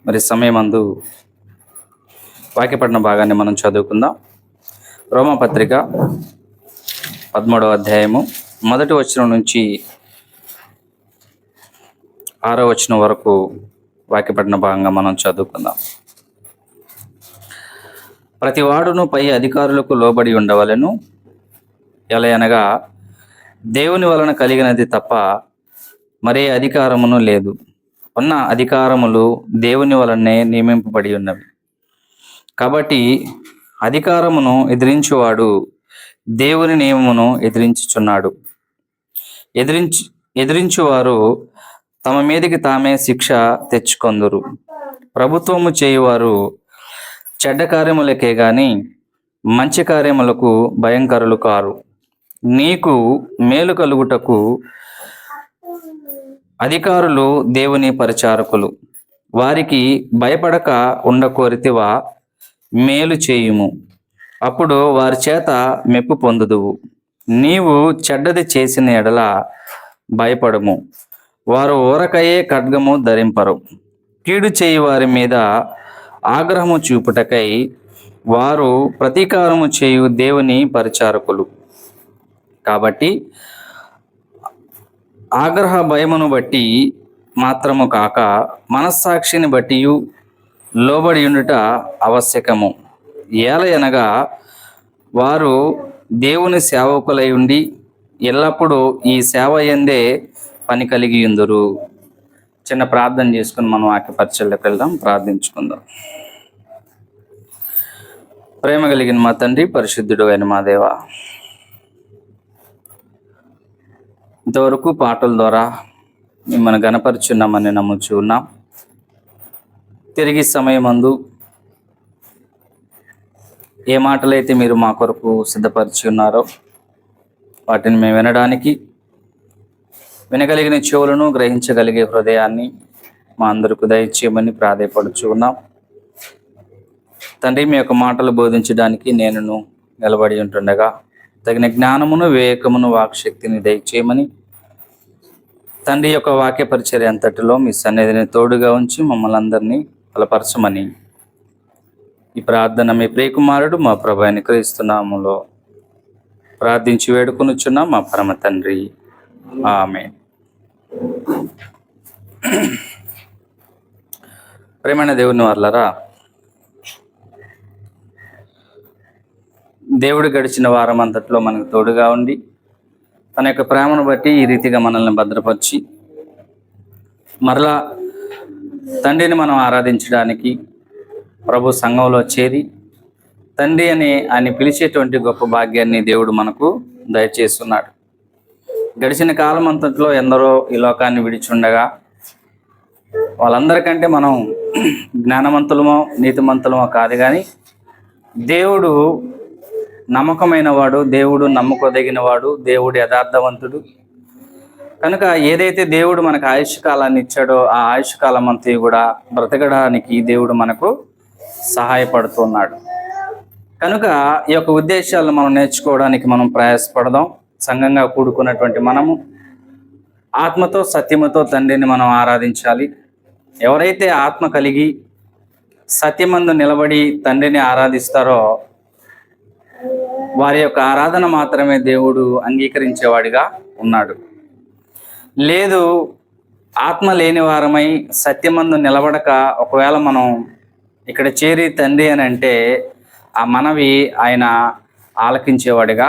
మరి సమయమందు వాక్యపఠన భాగాన్ని మనం చదువుకుందాం. రోమాపత్రిక 13వ అధ్యాయము 1వ వచనం నుంచి 6వ వచనం వరకు వాక్యపఠన భాగంగా మనం చదువుకుందాం. ప్రతి వాడును పై అధికారులకు లోబడి ఉండవలెను, ఎలయనగా దేవుని వలన కలిగినది తప్ప మరే అధికారమును లేదు. ఉన్న అధికారములు దేవుని వలనే నియమింపబడి ఉన్నవి. కాబట్టి అధికారమును ఎదిరించువాడు దేవుని నియమమును ఎదిరించుచున్నాడు. ఎదిరించువారు తమ మీదకి తామే శిక్ష తెచ్చుకొందురు. ప్రభుత్వము చేయువారు చెడ్డ కార్యములకే గాని మంచి కార్యములకు భయంకరులు కారు. నీకు మేలు కలుగుటకు అధికారులు దేవుని పరిచారకులు. వారికి భయపడక ఉండకోరితివా? మేలు చేయుము, అప్పుడు వారి చేత మెప్పు పొందుదువు. నీవు చెడ్డది చేసిన ఎడల భయపడము, వారు ఊరకయే ఖడ్గము ధరింపరు. కీడు చేయి వారి మీద ఆగ్రహము చూపుటకై వారు ప్రతీకారము చేయు దేవుని పరిచారకులు. కాబట్టి ఆగ్రహ భయమును బట్టి మాత్రము కాక మనస్సాక్షిని బట్టి లోబడి ఉండుట ఆవశ్యకము. ఏలయనగా వారు దేవుని సేవకులై ఉండి ఎల్లప్పుడూ ఈ సేవ యందే పని కలిగి ఉందురు. చిన్న ప్రార్థన చేసుకుని మనం వాక్యపరిచర్యలోకి వెళ్దాం. ప్రార్థించుకుందాం. ప్రేమ కలిగిన మా తండ్రి, పరిశుద్ధుడు అయిన మా దేవ, ఇంతవరకు పాటల ద్వారా మిమ్మల్ని గణపరుచున్నామని నమ్ముచూ ఉన్నాం. తిరిగి సమయమందు ఏ మాటలైతే మీరు మా కొరకు సిద్ధపరిచి ఉన్నారో వాటిని మేము వినడానికి, వినగలిగిన చెవులను, గ్రహించగలిగే హృదయాన్ని మా అందరికి దయచేయమని ప్రాధేయపడుచు ఉన్నాం. తండ్రి, మీ యొక్క మాటలు బోధించడానికి నేను నిలబడి ఉంటుండగా తగిన జ్ఞానమును, వివేకమును, వాక్శక్తిని దయచేయమని, తండ్రి యొక్క వాక్య పరిచర్య అంతటిలో మీ సన్నిధిని తోడుగా ఉంచి మమ్మల్ని అందరినీ బలపరచమని ఈ ప్రార్థన మీ ప్రియకుమారుడు మా ప్రభు అయిన క్రీస్తు నామములో ప్రార్థించి వేడుకొనుచున్నాం మా పరమ తండ్రి, ఆమేన్. ప్రేమైన దేవుని వారలారా, దేవుడు గడిచిన వారం అంతట్లో మనకు తోడుగా ఉండి తన యొక్క ప్రేమను బట్టి ఈ రీతిగా మనల్ని భద్రపరిచి మరలా తండ్రిని మనం ఆరాధించడానికి ప్రభు సంఘంలో చేరి తండ్రి అని ఆయన పిలిచేటువంటి గొప్ప భాగ్యాన్ని దేవుడు మనకు దయచేస్తున్నాడు. గడిచిన కాలం అంతట్లో ఎందరో ఈ లోకాన్ని విడిచుండగా వాళ్ళందరికంటే మనం జ్ఞానవంతులమో నీతిమంతులమో కాదు, కానీ దేవుడు నమ్మకమైన వాడు, దేవుడు నమ్ముకోదగిన వాడు, దేవుడు యథార్థవంతుడు. కనుక ఏదైతే దేవుడు మనకు ఆయుష్ కాలాన్ని ఇచ్చాడో ఆ ఆయుష్ కాలం అంతా కూడా బ్రతకడానికి దేవుడు మనకు సహాయపడుతున్నాడు. కనుక ఈ యొక్క ఉద్దేశాలను మనం నేర్చుకోవడానికి మనం ప్రయాసపడదాం. సంఘంగా కూడుకున్నటువంటి మనము ఆత్మతో సత్యముతో తండ్రిని మనం ఆరాధించాలి. ఎవరైతే ఆత్మ కలిగి సత్యమందు నిలబడి తండ్రిని ఆరాధిస్తారో వారి యొక్క ఆరాధన మాత్రమే దేవుడు అంగీకరించేవాడిగా ఉన్నాడు. లేదు, ఆత్మ లేని వారమై సత్యమందు నిలబడక ఒకవేళ మనం ఇక్కడ చేరి తండ్రి అని అంటే ఆ మనవి ఆయన ఆలకించేవాడిగా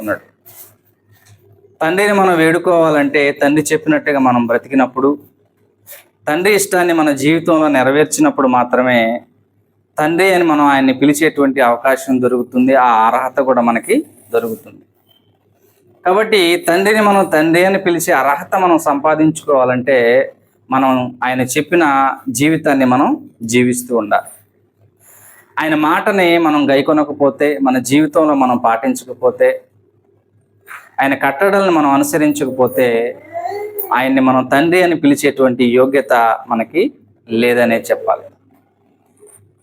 ఉన్నాడు. తండ్రిని మనం వేడుకోవాలంటే తండ్రి చెప్పినట్టుగా మనం బ్రతికినప్పుడు, తండ్రి ఇష్టాన్ని మన జీవితంలో నెరవేర్చినప్పుడు మాత్రమే తండ్రి అని మనం ఆయన్ని పిలిచేటువంటి అవకాశం దొరుకుతుంది. ఆ అర్హత కూడా మనకి దొరుకుతుంది. కాబట్టి తండ్రిని మనం తండ్రి అని పిలిచే అర్హత మనం సంపాదించుకోవాలంటే మనం ఆయన చెప్పిన జీవితాన్ని మనం జీవిస్తూ ఉండాలి. ఆయన మాటని మనం గైకొనకపోతే, మన జీవితంలో మనం పాటించకపోతే, ఆయన కట్టడలను మనం అనుసరించకపోతే ఆయన్ని మనం తండ్రి అని పిలిచేటువంటి యోగ్యత మనకి లేదనే చెప్పాలి.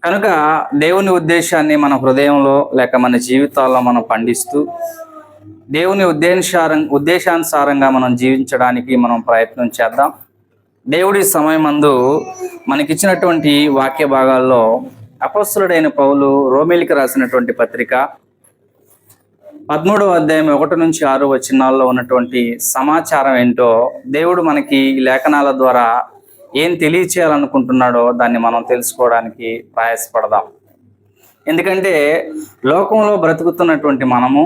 కనుక దేవుని ఉద్దేశాన్ని మన హృదయంలో లేక మన జీవితాల్లో మనం పండిస్తూ దేవుని ఉద్దేశానుసారంగా మనం జీవించడానికి మనం ప్రయత్నం చేద్దాం. దేవుడి సమయమందు మనకిచ్చినటువంటి వాక్య భాగాల్లో అపొస్తలుడైన పౌలు రోమీయులకు రాసినటువంటి పత్రిక 13వ అధ్యాయం 1 నుంచి 6 వచనాల్లో ఉన్నటువంటి సమాచారం ఏంటో దేవుడు మనకి ఈ లేఖనాల ద్వారా ఏం తెలియచేయాలనుకుంటున్నాడో దాన్ని మనం తెలుసుకోవడానికి ప్రయాసపడదాం. ఎందుకంటే లోకంలో బ్రతుకుతున్నటువంటి మనము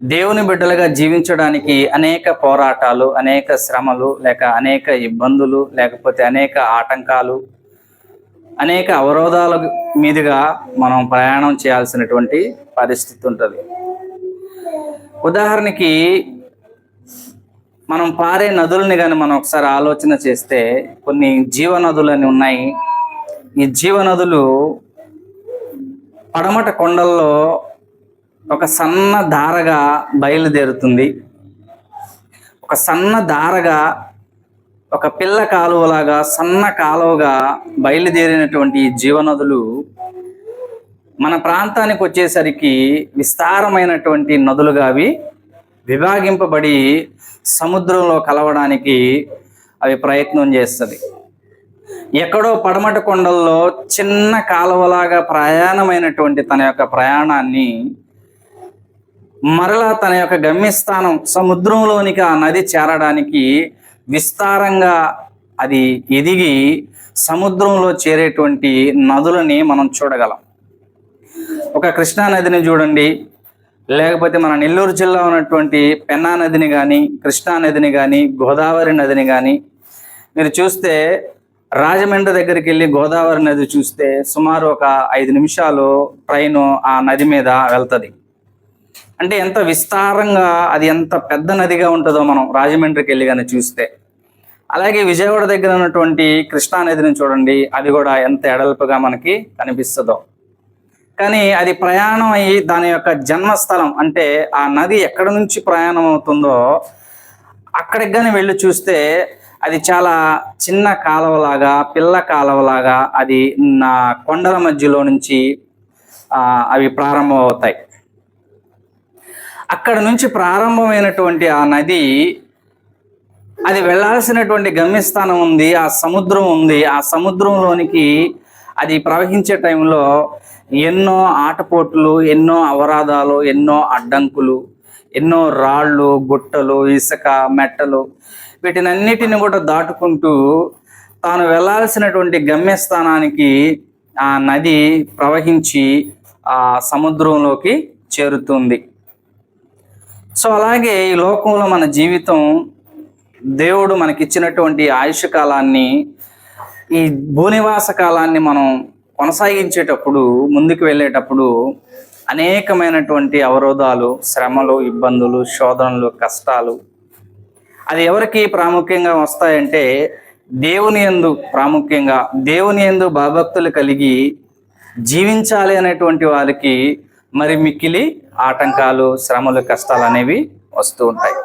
దేవుని బిడ్డలుగా జీవించడానికి అనేక పోరాటాలు, అనేక శ్రమలు, లేక అనేక ఇబ్బందులు, లేకపోతే అనేక ఆటంకాలు, అనేక అవరోధాల మీదుగా మనం ప్రయాణం చేయాల్సినటువంటి పరిస్థితి ఉంటుంది. ఉదాహరణకి మనం పారే నదులని కానీ మనం ఒకసారి ఆలోచన చేస్తే కొన్ని జీవనదులని ఉన్నాయి. ఈ జీవనదులు పడమట కొండల్లో ఒక సన్న ధారగా బయలుదేరుతుంది. ఒక సన్న ధారగా, ఒక పిల్ల కాలువలాగా సన్న కాలువగా బయలుదేరినటువంటి జీవనదులు మన ప్రాంతానికి వచ్చేసరికి విస్తారమైనటువంటి నదులుగా అవి విభాగింపబడి సముద్రంలో కలవడానికి అవి ప్రయత్నం చేస్తుంది. ఎక్కడో పడమట కొండల్లో చిన్న కాలువలాగా ప్రయాణమైనటువంటి తన యొక్క ప్రయాణాన్ని మరలా తన యొక్క గమ్యస్థానం సముద్రంలోనికి ఆ నది చేరడానికి విస్తారంగా అది ఎదిగి సముద్రంలో చేరేటువంటి నదులని మనం చూడగలం. ఒక కృష్ణా నదిని చూడండి, లేకపోతే మన నెల్లూరు జిల్లా ఉన్నటువంటి పెన్నా నదిని కానీ, కృష్ణా నదిని కానీ, గోదావరి నదిని కానీ మీరు చూస్తే, రాజమండ్రి దగ్గరికి వెళ్ళి గోదావరి నది చూస్తే సుమారు ఒక 5 నిమిషాలు ట్రైను ఆ నది మీద వెళ్తుంది. అంటే ఎంత విస్తారంగా, అది ఎంత పెద్ద నదిగా ఉంటుందో మనం రాజమండ్రికి వెళ్ళి కానీ చూస్తే. అలాగే విజయవాడ దగ్గర ఉన్నటువంటి కృష్ణా నదిని చూడండి, అది కూడా ఎంత ఎడల్పుగా మనకి కనిపిస్తుందో. కానీ అది ప్రయాణం అయ్యి దాని యొక్క జన్మస్థలం, అంటే ఆ నది ఎక్కడి నుంచి ప్రయాణం అవుతుందో అక్కడికి కానీ వెళ్ళి చూస్తే అది చాలా చిన్న కాలువలాగా, పిల్ల కాలువలాగా అది నా కొండల మధ్యలో నుంచి అవి ప్రారంభం అవుతాయి. అక్కడ నుంచి ప్రారంభమైనటువంటి ఆ నది, అది వెళ్ళాల్సినటువంటి గమ్యస్థానం ఉంది, ఆ సముద్రం ఉంది. ఆ సముద్రంలోనికి అది ప్రవహించే టైంలో ఎన్నో ఆటపోట్లు, ఎన్నో అవరాధాలు, ఎన్నో అడ్డంకులు, ఎన్నో రాళ్ళు, గుట్టలు, ఇసుక, మెట్టలు, వీటినన్నిటిని కూడా దాటుకుంటూ తాను వెళ్ళాల్సినటువంటి గమ్యస్థానానికి ఆ నది ప్రవహించి ఆ సముద్రంలోకి చేరుతుంది. సో అలాగే ఈ లోకంలో మన జీవితం, దేవుడు మనకిచ్చినటువంటి ఆయుష్ కాలాన్ని, ఈ భూనివాస కాలాన్ని మనం కొనసాగించేటప్పుడు, ముందుకు వెళ్ళేటప్పుడు అనేకమైనటువంటి అవరోధాలు, శ్రమలు, ఇబ్బందులు, శోధనలు, కష్టాలు అది ఎవరికి ప్రాముఖ్యంగా వస్తాయంటే దేవుని యందు, ప్రాముఖ్యంగా దేవుని యందు భయభక్తులు కలిగి జీవించాలి అనేటువంటి వారికి మరి మిక్కిలి ఆటంకాలు, శ్రమలు, కష్టాలు అనేవి వస్తూ ఉంటాయి.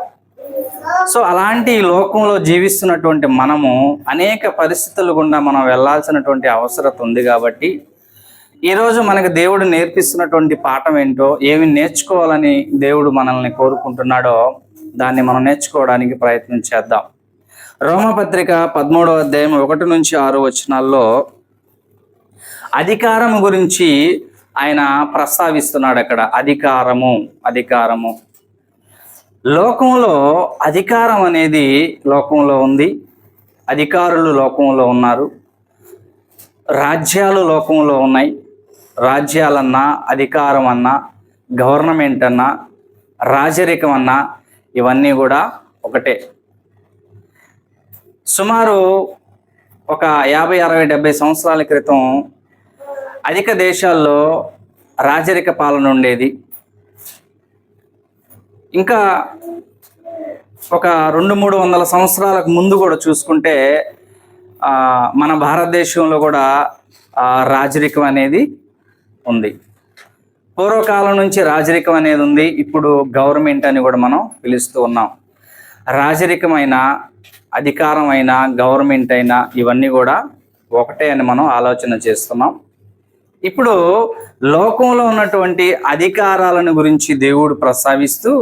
సో అలాంటి లోకంలో జీవిస్తున్నటువంటి మనము అనేక పరిస్థితులు గుండా మనం వెళ్ళాల్సినటువంటి అవసరం ఉంది. కాబట్టి ఈరోజు మనకు దేవుడు నేర్పిస్తున్నటువంటి పాఠం ఏంటో, ఏమి నేర్చుకోవాలని దేవుడు మనల్ని కోరుకుంటున్నాడో దాన్ని మనం నేర్చుకోవడానికి ప్రయత్నం చేద్దాం. రోమపత్రిక 13వ అధ్యాయం 1 నుంచి 6 వచనాల్లో అధికారము గురించి ఆయన ప్రస్తావిస్తున్నాడు. అక్కడ అధికారము లోకంలో అధికారం అనేది లోకంలో ఉంది. అధికారులు లోకంలో ఉన్నారు. రాజ్యాలు లోకంలో ఉన్నాయి. రాజ్యాలన్నా, అధికారం అన్నా, గవర్నమెంట్ అన్నా, రాజరికం అన్నా ఇవన్నీ కూడా ఒకటే. సుమారు ఒక 50, 60, 70 సంవత్సరాల క్రితం అధిక దేశాల్లో రాజరిక పాలన ఉండేది. ఇంకా ఒక 200-300 సంవత్సరాలకు ముందు కూడా చూసుకుంటే మన భారతదేశంలో కూడా రాజరికం అనేది ఉంది. పూర్వకాలం నుంచి రాజరికం అనేది ఉంది. ఇప్పుడు గవర్నమెంట్ అని కూడా మనం పిలుస్తూ ఉన్నాం. రాజరికమైన, అధికారమైన, గవర్నమెంట్ అయినా ఇవన్నీ కూడా ఒకటే అని మనం ఆలోచన చేస్తున్నాం. ఇప్పుడు లోకంలో ఉన్నటువంటి అధికారాలను గురించి దేవుడు ప్రస్తావిస్తూ,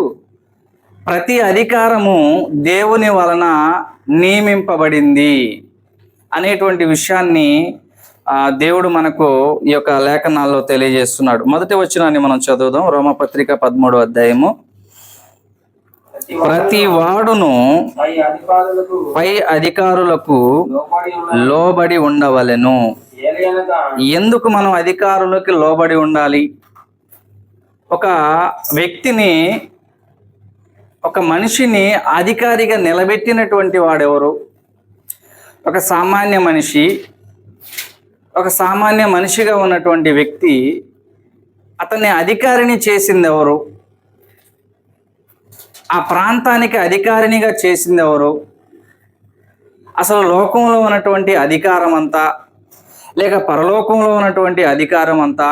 ప్రతి అధికారము దేవుని వలన నియమింపబడింది అనేటువంటి విషయాన్ని దేవుడు మనకు ఈ యొక్క లేఖనాల్లో తెలియజేస్తున్నాడు. మొదటి వచనాన్ని మనం చదువుదాం. రోమపత్రిక 13వ అధ్యాయము. ప్రతి వాడును పై అధికారులకు లోబడి ఉండవలెను. ఎందుకు మనం అధికారులకి లోబడి ఉండాలి? ఒక వ్యక్తిని, ఒక మనిషిని అధికారిగా నిలబెట్టినటువంటి వాడెవరు? ఒక సామాన్య మనిషి. ఒక సామాన్య మనిషిగా ఉన్నటువంటి వ్యక్తి అతన్ని అధికారిని చేసింది ఎవరు? ఆ ప్రాంతానికి అధికారినిగా చేసింది ఎవరు? అసలు లోకంలో ఉన్నటువంటి అధికారం అంతా, లేక పరలోకంలో ఉన్నటువంటి అధికారం అంతా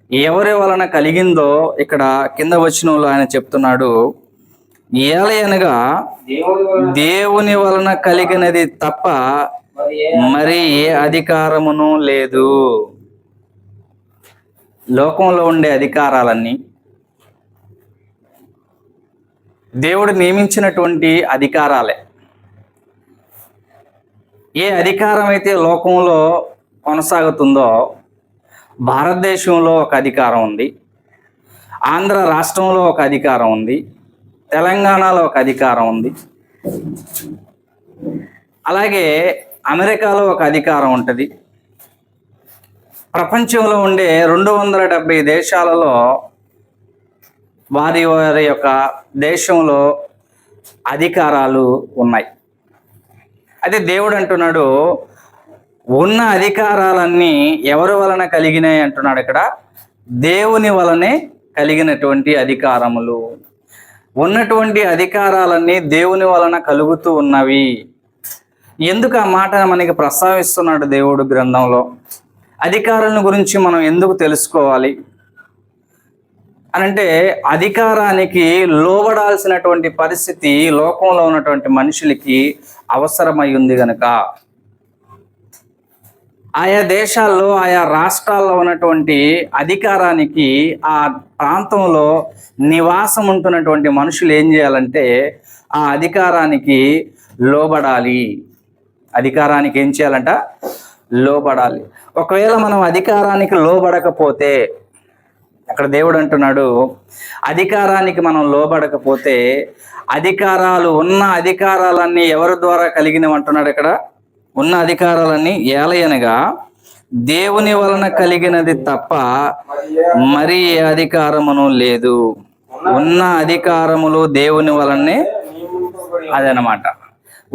ఎవరి వలన కలిగిందో ఇక్కడ కింద వచనంలో ఆయన చెప్తున్నాడు. ఏలయనగా దేవుని వలన కలిగినది తప్ప మరి ఏ అధికారమును లేదు. లోకంలో ఉండే అధికారాలన్నీ దేవుడు నియమించినటువంటి అధికారాలే. ఏ అధికారం అయితే లోకంలో కొనసాగుతుందో, భారతదేశంలో ఒక అధికారం ఉంది, ఆంధ్ర రాష్ట్రంలో ఒక అధికారం ఉంది, తెలంగాణలో ఒక అధికారం ఉంది, అలాగే అమెరికాలో ఒక అధికారం ఉంటుంది. ప్రపంచంలో ఉండే 270 దేశాలలో వారి వారి యొక్క దేశంలో అధికారాలు ఉన్నాయి. అయితే దేవుడు అంటున్నాడు, ఉన్న అధికారాలన్నీ ఎవరి వలన కలిగినాయి అంటున్నాడు. ఇక్కడ దేవుని వలనే కలిగినటువంటి అధికారములు. ఉన్నటువంటి అధికారాలన్నీ దేవుని వలన కలుగుతూ ఉన్నవి. ఎందుకు ఆ మాట మనకి ప్రస్తావిస్తున్నాడు దేవుడు గ్రంథంలో? అధికారాలను గురించి మనం ఎందుకు తెలుసుకోవాలి అనంటే, అధికారానికి లోబడాల్సినటువంటి పరిస్థితి లోకంలో ఉన్నటువంటి మనుషులకి అవసరమై ఉంది గనక. ఆయా దేశాల్లో, ఆయా రాష్ట్రాల్లో ఉన్నటువంటి అధికారానికి ఆ ప్రాంతంలో నివాసం ఉంటున్నటువంటి మనుషులు ఏం చేయాలంటే ఆ అధికారానికి లోబడాలి. అధికారానికి ఏం చేయాలంట? లోబడాలి. ఒకవేళ మనం అధికారానికి లోబడకపోతే, అక్కడ దేవుడు అంటున్నాడు, అధికారానికి మనం లోబడకపోతే అధికారాలు, ఉన్న అధికారాలన్నీ ఎవరి ద్వారా కలిగినవి అంటున్నాడు. ఇక్కడ ఉన్న అధికారాలన్నీ ఏలయనగా దేవుని వలన కలిగినది తప్ప మరి ఏ అధికారమును లేదు. ఉన్న అధికారములు దేవుని వలనే. అదనమాట.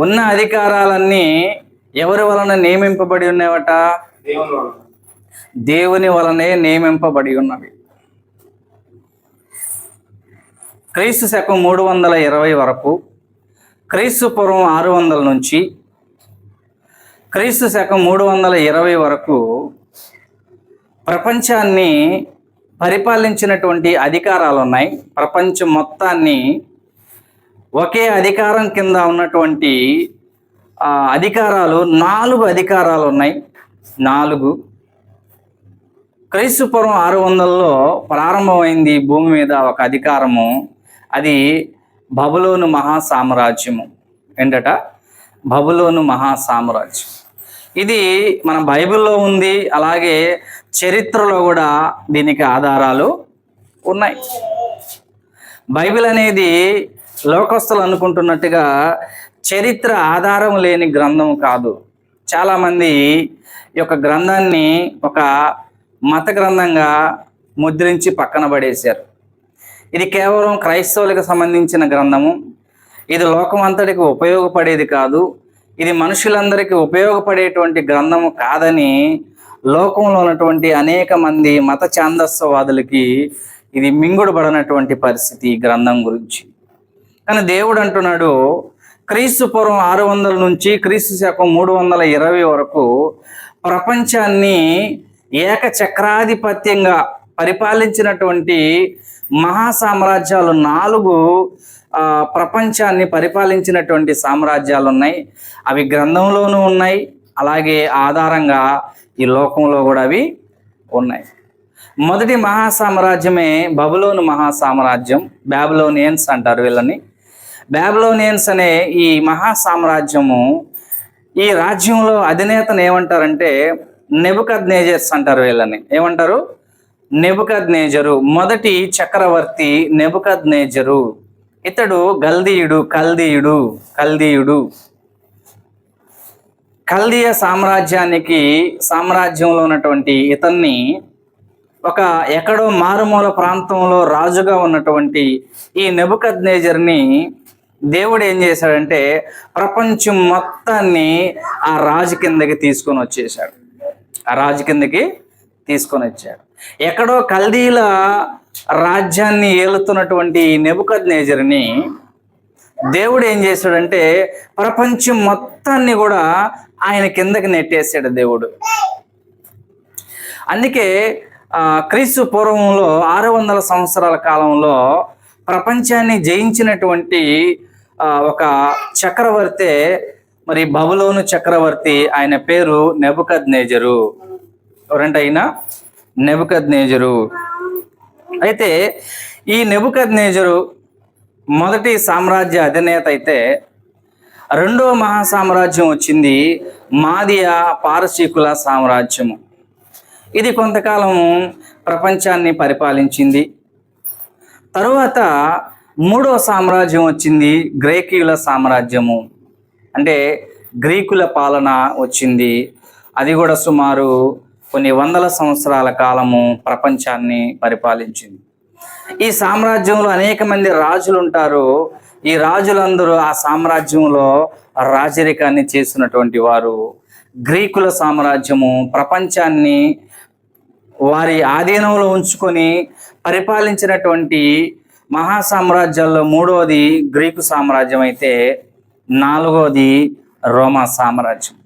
ఉన్న అధికారాలన్నీ ఎవరి వలన నియమింపబడి ఉన్నాయట? దేవుని వలనే నియమింపబడి ఉన్నవి. క్రీస్తు శకం 320 వరకు, క్రీస్తు పూర్వం 600 నుంచి క్రీస్తు శకం 320 వరకు ప్రపంచాన్ని పరిపాలించినటువంటి అధికారాలు ఉన్నాయి. ప్రపంచం మొత్తాన్ని ఒకే అధికారం కింద ఉన్నటువంటి అధికారాలు 4 అధికారాలు ఉన్నాయి. 4. క్రీస్తు పూర్వం 600లో ప్రారంభమైంది భూమి మీద ఒక అధికారము. అది బబులోను మహాసామ్రాజ్యము. ఏంటట? బబులోను మహాసామ్రాజ్యం. ఇది మన బైబిల్లో ఉంది. అలాగే చరిత్రలో కూడా దీనికి ఆధారాలు ఉన్నాయి. బైబిల్ అనేది లోకస్తులు అనుకుంటున్నట్టుగా చరిత్ర ఆధారం లేని గ్రంథం కాదు. చాలామంది ఈ యొక్క గ్రంథాన్ని ఒక మత గ్రంథంగా ముద్రించి పక్కన పడేశారు. ఇది కేవలం క్రైస్తవులకు సంబంధించిన గ్రంథము. ఇది లోకం అంతటికి ఉపయోగపడేది కాదు. ఇది మనుషులందరికీ ఉపయోగపడేటువంటి గ్రంథము కాదని లోకంలో ఉన్నటువంటి అనేక మంది మత ఛాందస్యవాదులకి ఇది మింగుడుబడినటువంటి పరిస్థితి ఈ గ్రంథం గురించి. కానీ దేవుడు అంటున్నాడు, క్రీస్తు పూర్వం 600 నుంచి క్రీస్తు శకం 320 వరకు ప్రపంచాన్ని ఏకచక్రాధిపత్యంగా పరిపాలించినటువంటి మహాసామ్రాజ్యాలు 4 ప్రపంచాన్ని పరిపాలించినటువంటి సామ్రాజ్యాలు ఉన్నాయి. అవి గ్రంథంలోనూ ఉన్నాయి. అలాగే ఆధారంగా ఈ లోకంలో కూడా అవి ఉన్నాయి. మొదటి మహాసామ్రాజ్యమే బబులోను మహాసామ్రాజ్యం. బాబిలోనియన్స్ అంటారు వీళ్ళని. బాబిలోనియన్స్ అనే ఈ మహా సామ్రాజ్యము, ఈ రాజ్యంలో అధినేతను ఏమంటారంటే నెబుకద్నేజర్స్ అంటారు. వీళ్ళని ఏమంటారు? నెబుకద్నేజరు. మొదటి చక్రవర్తి నెబుకద్నేజరు. ఇతడు కల్దీయుడు. కల్దీయ సామ్రాజ్యంలో ఉన్నటువంటి ఇతన్ని ఎక్కడో మారుమూల ప్రాంతంలో రాజుగా ఉన్నటువంటి ఈ నెబుకద్నేజర్ని దేవుడు ఏం చేశాడంటే ప్రపంచం మొత్తాన్ని ఆ రాజు కిందకి తీసుకొని వచ్చాడు. ఎక్కడో కల్దీల రాజ్యాన్ని ఏలుతున్నటువంటి నెబుకద్నేజర్ని దేవుడు ఏం చేశాడంటే ప్రపంచం మొత్తాన్ని కూడా ఆయన కిందకి నెట్టేశాడు దేవుడు. అందుకే క్రీస్తు పూర్వంలో 600 సంవత్సరాల కాలంలో ప్రపంచాన్ని జయించినటువంటి ఒక చక్రవర్తి, మరి బబులోను చక్రవర్తి, ఆయన పేరు నెబుకద్నేజరు. ఎవరంటే ఆయన నెబుకద్నేజరు. అయితే ఈ నెబుకద్నేజరు మొదటి సామ్రాజ్య అధినేత అయితే, రెండవ మహాసామ్రాజ్యం వచ్చింది మాదియా పారసీకుల సామ్రాజ్యము. ఇది కొంతకాలం ప్రపంచాన్ని పరిపాలించింది. తరువాత మూడవ సామ్రాజ్యం వచ్చింది గ్రీకుల సామ్రాజ్యము, అంటే గ్రీకుల పాలన వచ్చింది. అది కూడా సుమారు కొన్ని వందల సంవత్సరాల కాలము ప్రపంచాన్ని పరిపాలించింది. ఈ సామ్రాజ్యంలో అనేక మంది రాజులు ఉంటారు. ఈ రాజులందరూ ఆ సామ్రాజ్యంలో రాజరికాన్ని చేసినటువంటి వారు. గ్రీకుల సామ్రాజ్యము ప్రపంచాన్ని వారి ఆధీనంలో ఉంచుకొని పరిపాలించినటువంటి మహాసామ్రాజ్యాల్లో మూడవది గ్రీకు సామ్రాజ్యం అయితే, నాలుగవది రోమా సామ్రాజ్యం.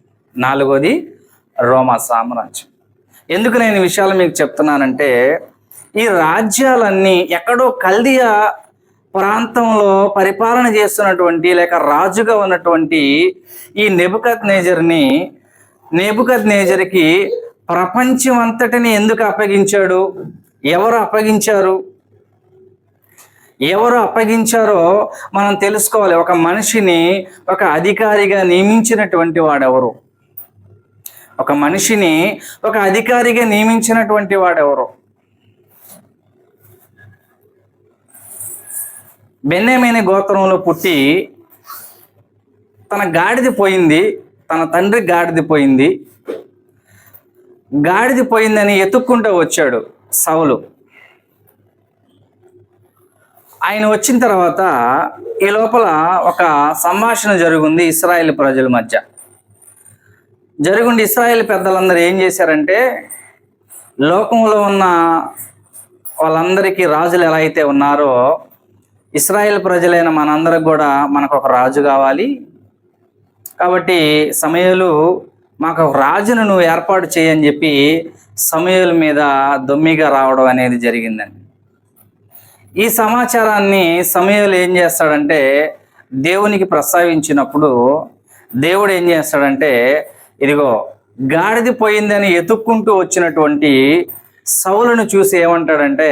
ఎందుకు నేను ఈ విషయాలు మీకు చెప్తున్నానంటే, ఈ రాజ్యాలన్నీ ఎక్కడో కల్దీయ ప్రాంతంలో పరిపాలన చేస్తున్నటువంటి లేక రాజుగా ఉన్నటువంటి ఈ నెబుకద్నేజర్కి ప్రపంచం అంతటిని ఎందుకు అప్పగించాడు? ఎవరు అప్పగించారో మనం తెలుసుకోవాలి. ఒక మనిషిని ఒక అధికారిగా నియమించినటువంటి వాడెవరు? బెన్యామీను గోత్రంలో పుట్టి తన తండ్రి గాడిద పోయిందని ఎత్తుక్కుంటూ వచ్చాడు సౌలు. ఆయన వచ్చిన తర్వాత ఈ లోపల ఒక సంభాషణ జరుగుంది ఇశ్రాయేల్ ప్రజల మధ్య. ఇశ్రాయేల్ పెద్దలందరూ ఏం చేశారంటే, లోకంలో ఉన్న వాళ్ళందరికీ రాజులు ఎలా అయితే ఉన్నారో, ఇశ్రాయేల్ ప్రజలైన మనందరికి కూడా మనకు ఒక రాజు కావాలి, కాబట్టి సమూయేలు మాకు ఒక రాజును నువ్వు ఏర్పాటు చేయని చెప్పి సమూయేలు మీద దొమ్మిగా రావడం అనేది జరిగిందండి. ఈ సమాచారాన్ని సమూయేలు ఏం చేస్తాడంటే దేవునికి ప్రస్తావించినప్పుడు దేవుడు ఏం చేస్తాడంటే, ఇదిగో గాడిద పోయిందని ఎతుక్కుంటూ వచ్చినటువంటి సౌలును చూసి ఏమంటాడంటే,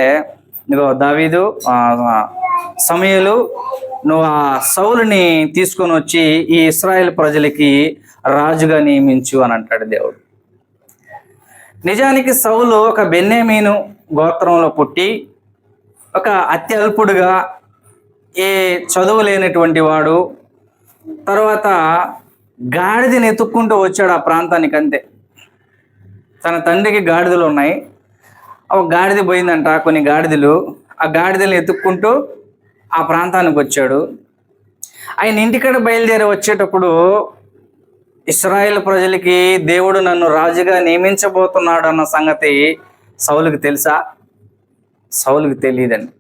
ఇదిగో దావీదు, సమూయేలు, నువ్వు ఆ సౌలుని తీసుకొని వచ్చి ఈ ఇశ్రాయేల్ ప్రజలకి రాజుగా నియమించు అని అంటాడు దేవుడు. నిజానికి సౌలు ఒక బెన్యామీను గోత్రంలో పుట్టి ఒక అత్యల్పుడుగా, ఏ చదువు లేనటువంటి వాడు, తర్వాత గాడిదని ఎత్తుక్కుంటూ వచ్చాడు ఆ ప్రాంతానికి. అంతే, తన తండ్రికి గాడిదలు ఉన్నాయి, ఒక గాడిద పోయిందంట, కొన్ని గాడిదలు. ఆ గాడిదలను ఎత్తుక్కుంటూ ఆ ప్రాంతానికి వచ్చాడు. ఆయన ఇంటికాడ బయలుదేరి వచ్చేటప్పుడు ఇశ్రాయేల్ ప్రజలకి దేవుడు నన్ను రాజుగా నియమించబోతున్నాడు అన్న సంగతి సౌలుకి తెలుసా? సౌలుకి తెలియదండి.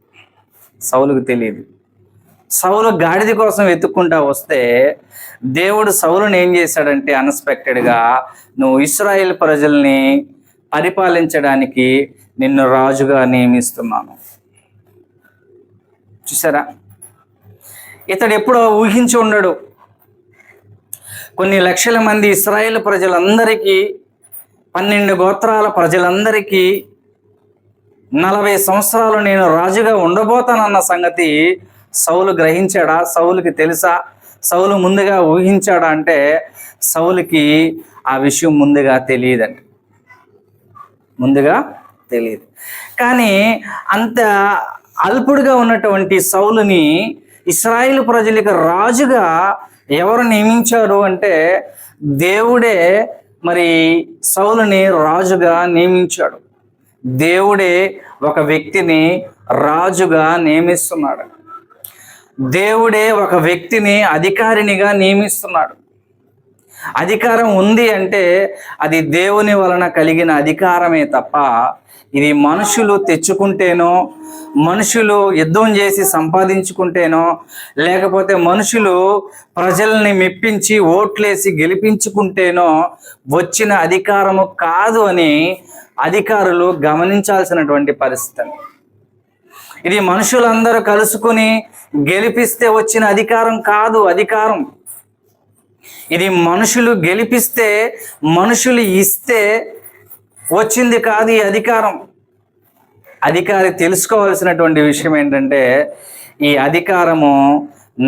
సౌలు గాడిద కోసం వెతుక్కుంటా వస్తే దేవుడు సౌలుని ఏం చేశాడంటే అన్ఎక్స్పెక్టెడ్గా, నువ్వు ఇశ్రాయేల్ ప్రజల్ని పరిపాలించడానికి నిన్ను రాజుగా నియమిస్తున్నాను. చూసారా? ఇతడు ఎప్పుడో ఊహించి ఉండడు. కొన్ని లక్షల మంది ఇశ్రాయేల్ ప్రజలందరికీ, 12 గోత్రాల ప్రజలందరికీ 40 సంవత్సరాలు నేను రాజుగా ఉండబోతానన్న సంగతి సౌలు గ్రహించాడా? సౌలుకి తెలుసా? సౌలు ముందుగా ఊహించాడా అంటే సౌలుకి ఆ విషయం ముందుగా తెలియదండి, ముందుగా తెలియదు. కానీ అంత అల్పుడుగా ఉన్నటువంటి సౌలుని ఇశ్రాయేలు ప్రజలకు రాజుగా ఎవరు నియమించారు అంటే దేవుడే మరి సౌలుని రాజుగా నియమించాడు. దేవుడే ఒక వ్యక్తిని రాజుగా నియమిస్తున్నాడు. దేవుడే ఒక వ్యక్తిని అధికారినిగా నియమిస్తున్నాడు. అధికారం ఉంది అంటే అది దేవుని వలన కలిగిన అధికారమే తప్ప ఇది మనుషులు తెచ్చుకుంటేనో, మనుషులు యుద్ధం చేసి సంపాదించుకుంటేనో, లేకపోతే మనుషులు ప్రజల్ని మెప్పించి ఓట్లేసి గెలిపించుకుంటేనో వచ్చిన అధికారము కాదు అని అధికారులు గమనించాల్సినటువంటి పరిస్థితి. ఇది మనుషులందరూ కలుసుకుని గెలిపిస్తే వచ్చిన అధికారం కాదు. అధికారం ఇది మనుషులు గెలిపిస్తే, మనుషులు ఇస్తే వచ్చింది కాదు ఈ అధికారం. అధికారి తెలుసుకోవాల్సినటువంటి విషయం ఏంటంటే ఈ అధికారము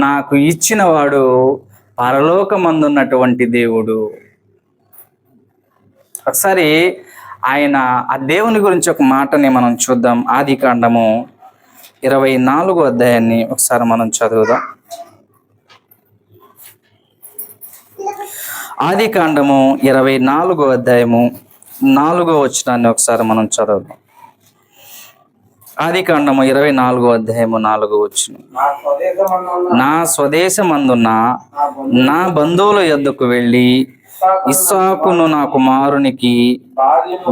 నాకు ఇచ్చిన వాడు పరలోకమందున్నటువంటి దేవుడు. ఒకసారి ఆ దేవుని గురించి ఒక మాటని మనం చూద్దాం. ఆదికాండము 24వ అధ్యాయాన్ని ఒకసారి మనం చదువుదాం. ఆదికాండము 24వ అధ్యాయము 4వ వచనాన్ని ఒకసారి మనం చదువుదాం. ఆదికాండము 24వ అధ్యాయము 4వ వచనం. నా స్వదేశమందున్న నా బంధువుల యొద్దకు వెళ్ళి ఇస్సాకును నా కుమారునికి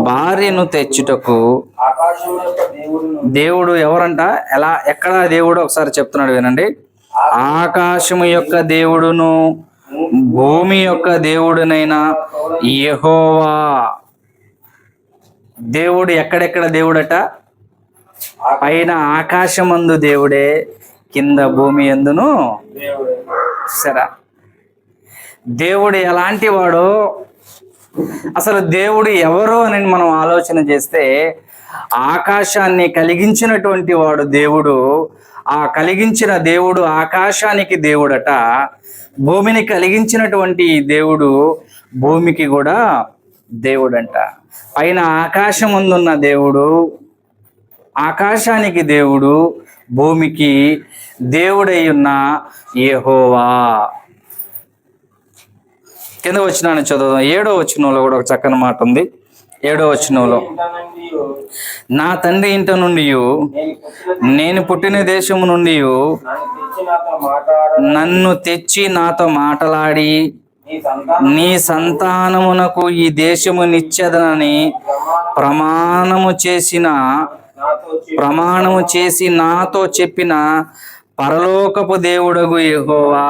భార్యను తెచ్చుటకు. దేవుడు ఎవరంట? ఎక్కడ దేవుడు? ఒకసారి చెప్తున్నాడు వినండి. ఆకాశము యొక్క దేవుడును భూమి యొక్క దేవుడునైనా యెహోవా. దేవుడు ఎక్కడెక్కడ దేవుడట? పైన ఆకాశమందు దేవుడే, కింద భూమి యందును సరే. దేవుడు ఎలాంటి వాడో, అసలు దేవుడు ఎవరు అని మనం ఆలోచన చేస్తే ఆకాశాన్ని కలిగించినటువంటి వాడు దేవుడు. ఆ కలిగించిన దేవుడు ఆకాశానికి దేవుడట. భూమిని కలిగించినటువంటి దేవుడు భూమికి కూడా దేవుడంట. పైన ఆకాశం ముందున్న దేవుడు ఆకాశానికి దేవుడు, భూమికి దేవుడై ఉన్న యెహోవా. కింద వచనాన్ని చదువుదాం. 7వ వచనంలో కూడా ఒక చక్కని మాట ఉంది. 7వ వచనంలో, నా తండ్రి ఇంట నుండి, నేను పుట్టిన దేశము నుండి నన్ను తెచ్చి నాతో మాటలాడి నీ సంతానమునకు ఈ దేశము నిచ్చెదనని ప్రమాణము చేసి నాతో చెప్పిన పరలోకపు దేవుడగు యెహోవా.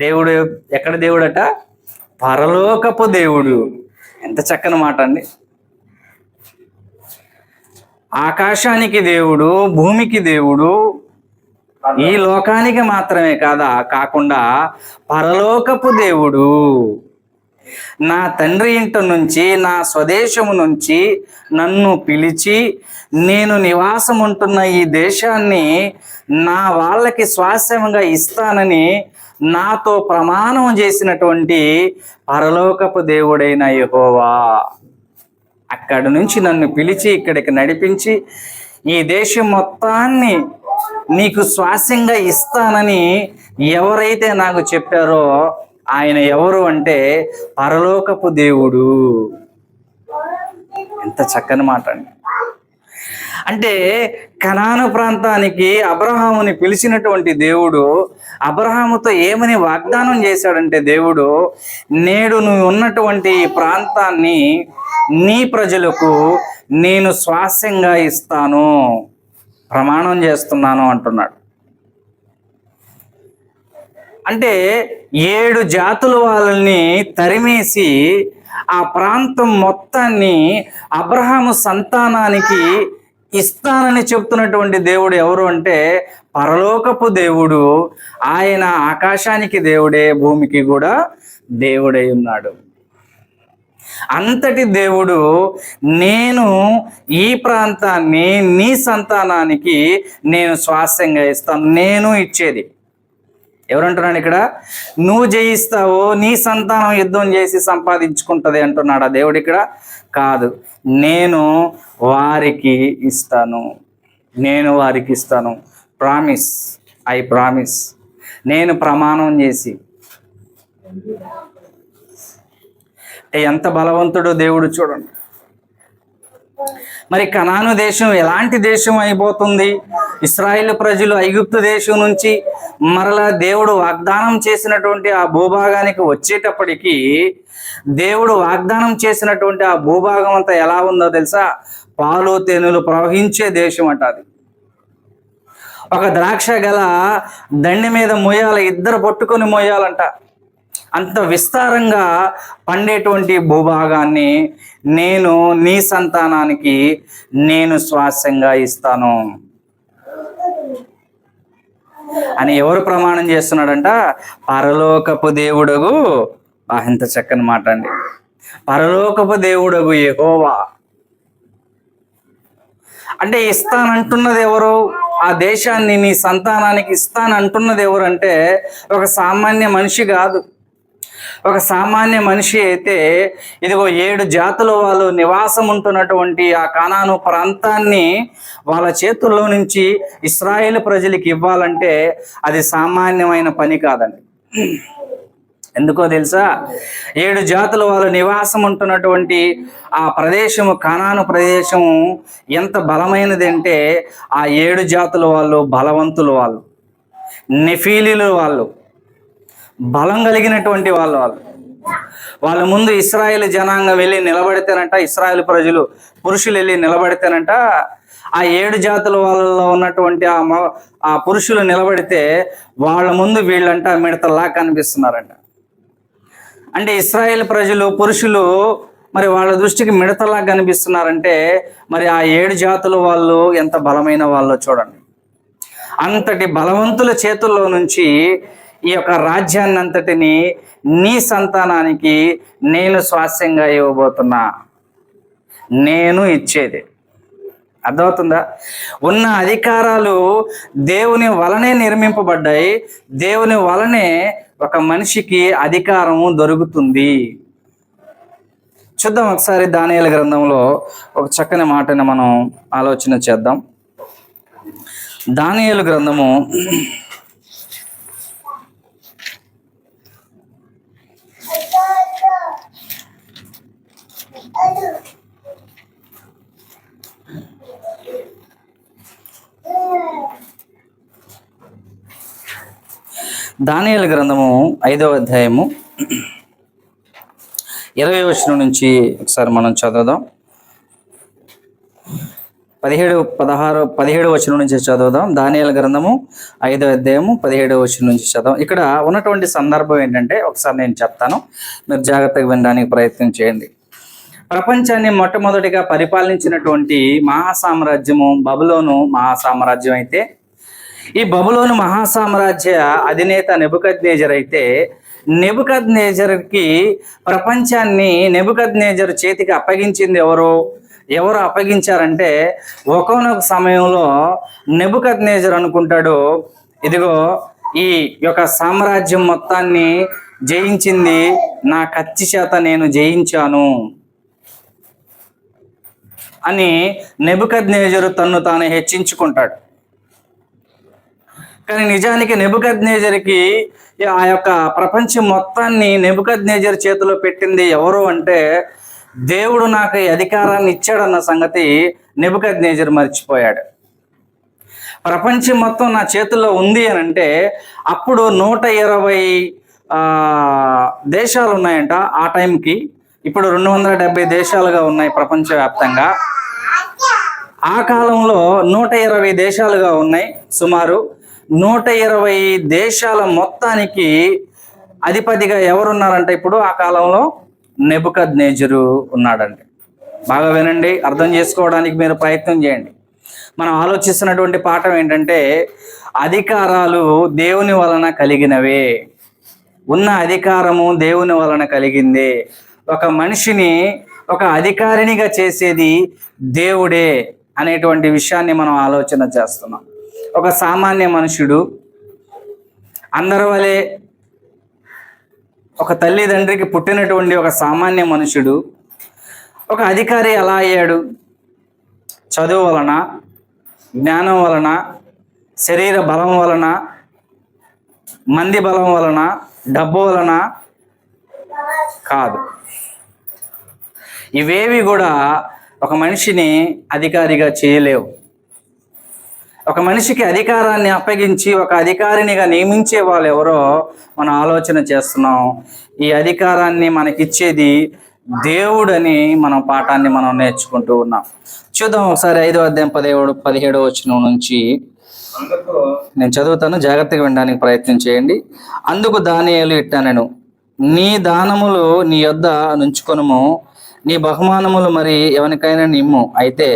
దేవుడు ఎక్కడ దేవుడట? పరలోకపు దేవుడు. ఎంత చక్కని మాట అండి. ఆకాశానికి దేవుడు, భూమికి దేవుడు, ఈ లోకానికి మాత్రమే కాకుండా పరలోకపు దేవుడు. నా తండ్రి ఇంట నుంచి, నా స్వదేశము నుంచి నన్ను పిలిచి నేను నివాసం ఉంటున్న ఈ దేశాన్ని నా వాళ్ళకి స్వాస్థ్యంగా ఇస్తానని నాతో ప్రమాణం చేసినటువంటి పరలోకపు దేవుడైన యెహోవా. అక్కడి నుంచి నన్ను పిలిచి ఇక్కడికి నడిపించి ఈ దేశం మొత్తాన్ని నీకు స్వాస్యంగా ఇస్తానని ఎవరైతే నాకు చెప్పారో ఆయన ఎవరు అంటే పరలోకపు దేవుడు. ఎంత చక్కని మాట అండి. అంటే కనాను ప్రాంతానికి అబ్రహాముని పిలిచినటువంటి దేవుడు అబ్రహాముతో ఏమని వాగ్దానం చేశాడంటే, దేవుడు నేడు నువ్వు ఉన్నటువంటి ఈ ప్రాంతాన్ని నీ ప్రజలకు నేను స్వాస్యంగా ఇస్తాను, ప్రమాణం చేస్తున్నాను అంటున్నాడు. అంటే 7 జాతుల వాళ్ళని తరిమేసి ఆ ప్రాంతం మొత్తాన్ని అబ్రహాము సంతానానికి ఇస్తానని చెప్తున్నటువంటి దేవుడు ఎవరు అంటే పరలోకపు దేవుడు. ఆయన ఆకాశానికి దేవుడే, భూమికి కూడా దేవుడై ఉన్నాడు. అంతటి దేవుడు నేను ఈ ప్రాంతాన్ని నీ సంతానానికి నేను స్వాస్థ్యంగా ఇస్తాను. నేను ఇచ్చేది ఎవరంటున్నాడు ఇక్కడ? నువ్వు జయిస్తావో నీ సంతానం యుద్ధం చేసి సంపాదించుకుంటుంది అంటున్నాడు ఆ దేవుడు ఇక్కడ? కాదు, నేను వారికి ఇస్తాను, నేను వారికి ఇస్తాను. Promise, I promise. నేను ప్రమాణం చేసి. ఎంత బలవంతుడో దేవుడు చూడండి. మరి కనాను దేశం ఎలాంటి దేశం అయిపోతుంది? ఇశ్రాయేలు ప్రజలు ఐగుప్తు దేశం నుంచి మరలా దేవుడు వాగ్దానం చేసినటువంటి ఆ భూభాగానికి వచ్చేటప్పటికి దేవుడు వాగ్దానం చేసినటువంటి ఆ భూభాగం అంతా ఎలా ఉందో తెలుసా? పాలు తేనెలు ప్రవహించే దేశం అంట అది. ఒక ద్రాక్ష గల దండి మీద మోయాలి, ఇద్దరు పట్టుకొని మోయాలంట. అంత విస్తారంగా పండేటువంటి భూభాగాన్ని నేను నీ సంతానానికి నేను స్వాస్థ్యంగా ఇస్తాను అని ఎవరు ప్రమాణం చేస్తున్నాడంట? పరలోకపు దేవుడగు. ఎంత చక్కని మాట అండి. పరలోకపు దేవుడగు యెహోవా అంటే ఇస్తానంటున్నది ఎవరు? ఆ దేశాన్ని నీ సంతానానికి ఇస్తానంటున్నది ఎవరు అంటే ఒక సామాన్య మనిషి కాదు. ఒక సామాన్య మనిషి అయితే ఇదిగో 7 జాతుల వాళ్ళు నివాసం ఉంటున్నటువంటి ఆ కానాను ప్రాంతాన్ని వాళ్ళ చేతుల్లో నుంచి ఇశ్రాయేలు ప్రజలకు ఇవ్వాలంటే అది సామాన్యమైన పని కాదండి. ఎందుకో తెలుసా? 7 జాతుల వాళ్ళు నివాసం ఉంటున్నటువంటి ఆ ప్రదేశము, కానాను ప్రదేశము ఎంత బలమైనది అంటే ఆ 7 జాతుల వాళ్ళు బలవంతులు, వాళ్ళు నెఫీలీలు, వాళ్ళు బలం కలిగినటువంటి వాళ్ళు. వాళ్ళ ముందు ఇశ్రాయేలు జనాంగం వెళ్ళి నిలబడితేనంట, ఇశ్రాయేలు ప్రజలు పురుషులు వెళ్ళి నిలబడితేనంట, ఆ 7 జాతుల వాళ్ళలో ఉన్నటువంటి ఆ పురుషులు నిలబడితే వాళ్ళ ముందు వీళ్ళంట మిడతల్లా కనిపిస్తున్నారంట. అంటే ఇశ్రాయేల్ ప్రజలు పురుషులు మరి వాళ్ళ దృష్టికి మిడతల్లా కనిపిస్తున్నారంటే మరి ఆ 7 జాతుల వాళ్ళు ఎంత బలమైన వాళ్ళో చూడండి. అంతటి బలవంతుల చేతుల్లో నుంచి ఈ యొక్క రాజ్యాన్ని అంతటిని నీ సంతానానికి నేను స్వాస్థ్యంగా ఇవ్వబోతున్నా. నేను ఇచ్చేది అర్థమవుతుందా? ఉన్న అధికారాలు దేవుని వలనే నిర్మింపబడ్డాయి. దేవుని వలనే ఒక మనిషికి అధికారము దొరుకుతుంది. చూద్దాం ఒకసారి దానియేలు గ్రంథంలో ఒక చక్కని మాటని మనం ఆలోచన చేద్దాం. దానియేలు గ్రంథము 5వ అధ్యాయము 20వ వచనం నుంచి ఒకసారి మనం చదువుదాం. 17వ వచనం నుంచి చదువుదాం. దానియేలు గ్రంథము 5వ అధ్యాయము 17వ వచనం నుంచి చదువుదాం. ఇక్కడ ఉన్నటువంటి సందర్భం ఏంటంటే ఒకసారి నేను చెప్తాను, మీరు జాగ్రత్తగా వినడానికి ప్రయత్నం చేయండి. ప్రపంచాన్ని మొట్టమొదటిగా పరిపాలించినటువంటి మహాసామ్రాజ్యము బబులోను మహాసామ్రాజ్యం అయితే, ఈ బబులోను మహాసామ్రాజ్య అధినేత నెబుకద్నేజర్ అయితే, నెబుకద్నేజర్కి ప్రపంచాన్ని నెబుకద్నేజర్ చేతికి అప్పగించింది ఎవరు అప్పగించారంటే, ఒకానొక సమయంలో నెబుకద్నేజర్ అనుకుంటాడు, ఇదిగో ఈ యొక్క సామ్రాజ్యం మొత్తాన్ని జయించింది నా కత్తి చేత నేను జయించాను అని నెబుకద్నేజరు తన్ను తాను హెచ్చించుకుంటాడు. కానీ నిజానికి నెబుకద్నేజర్కి ఆ యొక్క ప్రపంచం మొత్తాన్ని నెబుకద్నేజర్ చేతిలో పెట్టింది ఎవరు అంటే, దేవుడు నాకు ఈ అధికారాన్ని ఇచ్చాడన్న సంగతి నెబుకద్నేజర్ మర్చిపోయాడు. ప్రపంచం మొత్తం నా చేతుల్లో ఉంది అని అంటే అప్పుడు 120 దేశాలు ఉన్నాయంట ఆ టైంకి. ఇప్పుడు 270 దేశాలుగా ఉన్నాయి ప్రపంచవ్యాప్తంగా. ఆ కాలంలో 120 దేశాలుగా ఉన్నాయి. సుమారు 120 దేశాల మొత్తానికి అధిపతిగా ఎవరున్నారంటే ఇప్పుడు ఆ కాలంలో నెబుకద్నేజరు ఉన్నాడండి. బాగా వినండి, అర్థం చేసుకోవడానికి మీరు ప్రయత్నం చేయండి. మనం ఆలోచిస్తున్నటువంటి పాఠం ఏంటంటే, అధికారాలు దేవుని వలన కలిగినవే. ఉన్న అధికారము దేవుని వలన కలిగిందే. ఒక మనిషిని ఒక అధికారినిగా చేసేది దేవుడే అనేటువంటి విషయాన్ని మనం ఆలోచన చేస్తున్నాం. ఒక సామాన్య మనుషుడు అందరి వలె ఒక తల్లిదండ్రికి పుట్టినటువంటి ఒక సామాన్య మనుషుడు ఒక అధికారి ఎలా అయ్యాడు? చదువు వలన, జ్ఞానం వలన, శరీర బలం వలన, మంది బలం వలన, డబ్బు వలన కాదు. ఇవేవి కూడా ఒక మనిషిని అధికారిగా చేయలేవు. ఒక మనిషికి అధికారాన్ని అప్పగించి ఒక అధికారినిగా నియమించే వాళ్ళు ఎవరో మనం ఆలోచన చేస్తున్నాం. ఈ అధికారాన్ని మనకిచ్చేది దేవుడని మనం పాఠాన్ని మనం నేర్చుకుంటూ ఉన్నాం. చూద్దాం ఒకసారి 5వ అధ్యాయం 17వ వచనం నుంచి నేను చదువుతాను, జాగ్రత్తగా వినడానికి ప్రయత్నం చేయండి. అందుకు దానియేలు ఇట్టానెను, నీ దానములు నీ యొద్ద నుంచుకొనుము, నీ బహుమానములు మరి ఎవరికైనా నిమ్ము. అయితే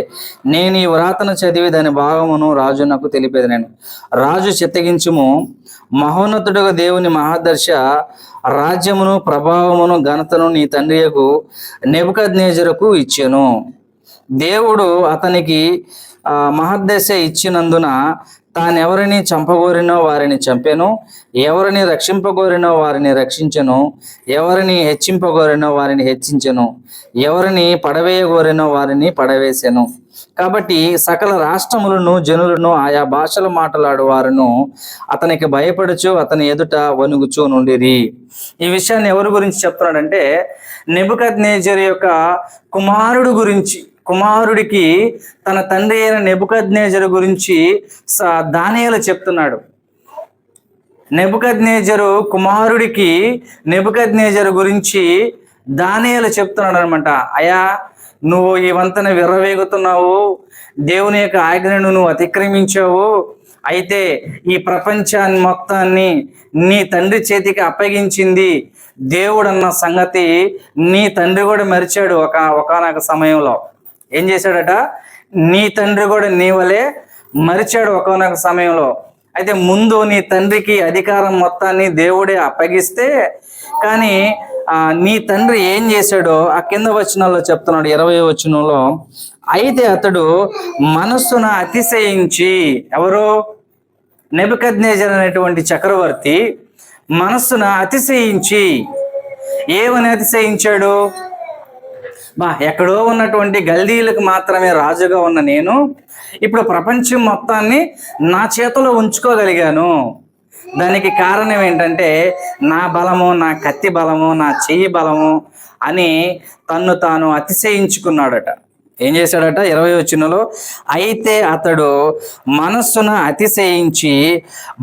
నేను ఈ వ్రాతను చదివి దాని భాగమును రాజునకు తెలిపేది. నేను రాజు చిత్తగించుము, మహోన్నతుడుగా దేవుని మహాదర్శ రాజ్యమును ప్రభావమును ఘనతను నీ తండ్రియకు నెబుకద్నెజరుకు ఇచ్చెను. దేవుడు అతనికి మహద్దశ ఇచ్చినందున తానెవరిని చంపగోరినో వారిని చంపెను, ఎవరిని రక్షింపగోరినో వారిని రక్షించెను, ఎవరిని హెచ్చింపగోరినో వారిని హెచ్చించెను, ఎవరిని పడవేయగోరినో వారిని పడవేసెను. కాబట్టి సకల రాష్ట్రములను జనులను ఆయా భాషలు మాట్లాడు వారును అతనికి భయపడుచు అతని ఎదుట వణుగుచూ నుండిరి. ఈ విషయాన్ని ఎవరి గురించి చెప్తున్నాడంటే నెబుకద్నెజరు యొక్క కుమారుడు గురించి. కుమారుడికి తన తండ్రి అయిన నెబుకద్నెజరు గురించి దానియేలు చెప్తున్నాడు. నెబుకద్నెజరు కుమారుడికి నెబుకద్నెజరు గురించి దానియేలు చెప్తున్నాడు అనమాట. అయ్యా, నువ్వు ఈ వంతన విర్రవేగుతున్నావు, దేవుని యొక్క ఆజ్ఞను నువ్వు అతిక్రమించావు. అయితే ఈ ప్రపంచాన్ని మొత్తాన్ని నీ తండ్రి చేతికి అప్పగించింది దేవుడన్న సంగతి నీ తండ్రి కూడా మరిచాడు. ఒకనొక సమయంలో ఏం చేశాడట? నీ తండ్రి కూడా నీ వలే మరిచాడు ఒకనొక సమయంలో. అయితే ముందు నీ తండ్రికి అధికారం మొత్తాన్ని దేవుడే అప్పగిస్తే, కానీ నీ తండ్రి ఏం చేశాడో ఆ కింద వచనాల్లో చెప్తున్నాడు, 20వ వచనంలో, అయితే అతడు మనస్సున అతిశయించి, ఎవరు? నెబుకద్నెజరు అనేటువంటి చక్రవర్తి మనస్సున అతిశయించి ఏమని అతిశయించాడు? ఎక్కడో ఉన్నటువంటి గల్దీలకు మాత్రమే రాజుగా ఉన్న నేను ఇప్పుడు ప్రపంచం మొత్తాన్ని నా చేతిలో ఉంచుకోగలిగాను. దానికి కారణం ఏంటంటే నా బలము, నా కత్తి బలము, నా చెయ్యి బలము అని తన్ను తాను అతిశయించుకున్నాడట. ఏం చేశాడట? 20వ వచనంలో, అయితే అతడు మనస్సున అతిశయించి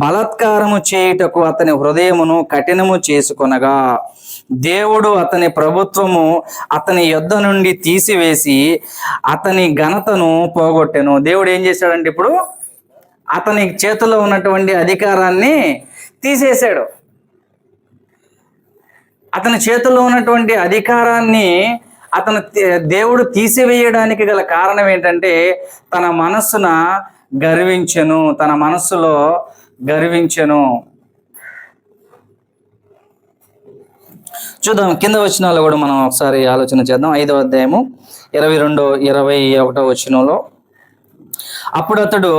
బలాత్కారము చేయుటకు అతని హృదయమును కఠినము చేసుకొనగా దేవుడు అతని ప్రభుత్వము అతని యొద్ద నుండి తీసివేసి అతని ఘనతను పోగొట్టెను. దేవుడు ఏం చేశాడంటే ఇప్పుడు అతని చేతిలో ఉన్నటువంటి అధికారాన్ని తీసేశాడు. అతని చేతిలో ఉన్నటువంటి అధికారాన్ని దేవుడు తీసివేయడానికి గల కారణం ఏంటంటే తన మనస్సున గర్వించెను, తన మనస్సులో గర్వించెను. చూద్దాం కింద వచనాలు కూడా మనం ఒకసారి ఆలోచన చేద్దాం. 5వ అధ్యాయము 22-21 వచనంలో, అప్పుడు అతడు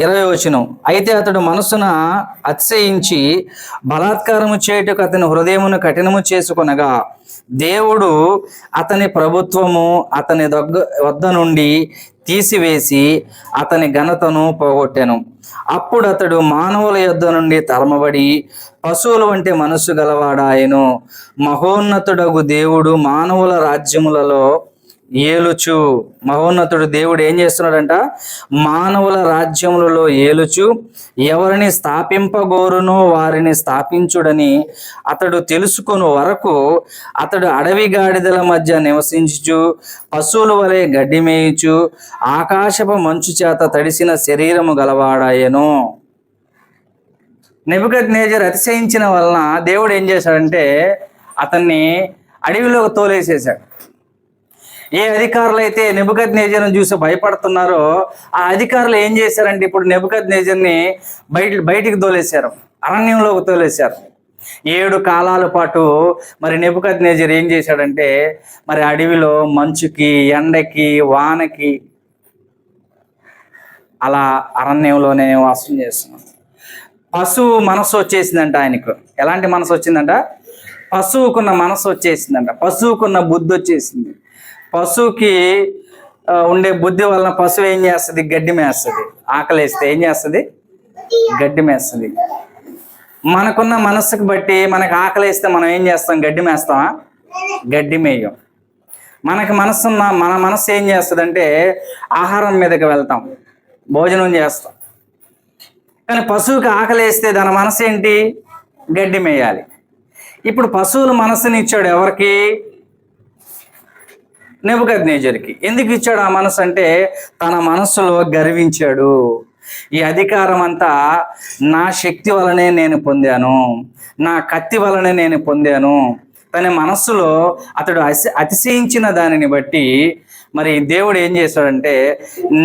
20వ వచనం, అయితే అతడు మనస్సున అతిశయించి బలాత్కారము చేయుటకు అతని హృదయమును కఠినము చేసుకొనగా దేవుడు అతని ప్రభుత్వము అతని వద్ద నుండి తీసివేసి అతని ఘనతను పోగొట్టెను. అప్పుడు అతడు మానవుల యొద్ద నుండి తరమబడి పశువుల వంటి మనస్సు గలవాడాయను. మహోన్నతుడగు దేవుడు మానవుల రాజ్యములలో ఏలుచు. మహోన్నతుడు దేవుడు ఏం చేస్తున్నాడంట? మానవుల రాజ్యములలో ఏలుచు ఎవరిని స్థాపింపగోరునో వారిని స్థాపించుడని అతడు తెలుసుకుని వరకు అతడు అడవి గాడిదల మధ్య నివసించుచు పశువుల వలె గడ్డి మేయుచు ఆకాశపు మంచు చేత తడిసిన శరీరము గలవాడాయను. నెబుకద్నెజరు అతిశయించిన వలన దేవుడు ఏం చేశాడంటే అతన్ని అడవిలోకి తోలేసేశాడు. ఏ అధికారులు అయితే నెబుకద్నెజరుని చూసి భయపడుతున్నారో ఆ అధికారులు ఏం చేశారంటే ఇప్పుడు నెబుకద్నెజరుని బయటికి తోలేశారు, అరణ్యంలోకి తోలేశారు. 7 కాలాల పాటు మరి నెబుకద్నెజరు ఏం చేశాడంటే మరి అడవిలో మంచుకి, ఎండకి, వానకి అలా అరణ్యంలోనే వాసం చేస్తున్నాడు. పశువు మనసు వచ్చేసిందంట ఆయనకు. ఎలాంటి మనసు వచ్చిందంట? పశువుకున్న మనసు వచ్చేసిందంట. పశువుకున్న బుద్ధి వచ్చేసింది. పశువుకి ఉండే బుద్ధి వలన పశువు ఏం చేస్తుంది? గడ్డి మేస్తుంది. ఆకలేస్తే ఏం చేస్తుంది? గడ్డి మేస్తుంది. మనకున్న మనస్సుకు బట్టి మనకు ఆకలేస్తే మనం ఏం చేస్తాం? గడ్డి మేస్తామా? గడ్డి మేయం. మనకు మనసున్న మన మనస్సు ఏం చేస్తుంది అంటే ఆహారం మీదకి వెళ్తాం, భోజనం చేస్తాం. కానీ పశువుకి ఆకలేస్తే దాని మనసు ఏంటి? గడ్డి మేయాలి. ఇప్పుడు పశువుల మనసుని ఇచ్చాడు ఎవరికి? నెబుకద్నెజరుకి. ఎందుకు ఇచ్చాడు ఆ మనసు అంటే తన మనస్సులో గర్వించాడు. ఈ అధికారం అంతా నా శక్తి వలనే నేను పొందాను, నా కత్తి వలనే నేను పొందాను. తన మనస్సులో అతడు అతిశయించిన దానిని బట్టి మరి దేవుడు ఏం చేశాడంటే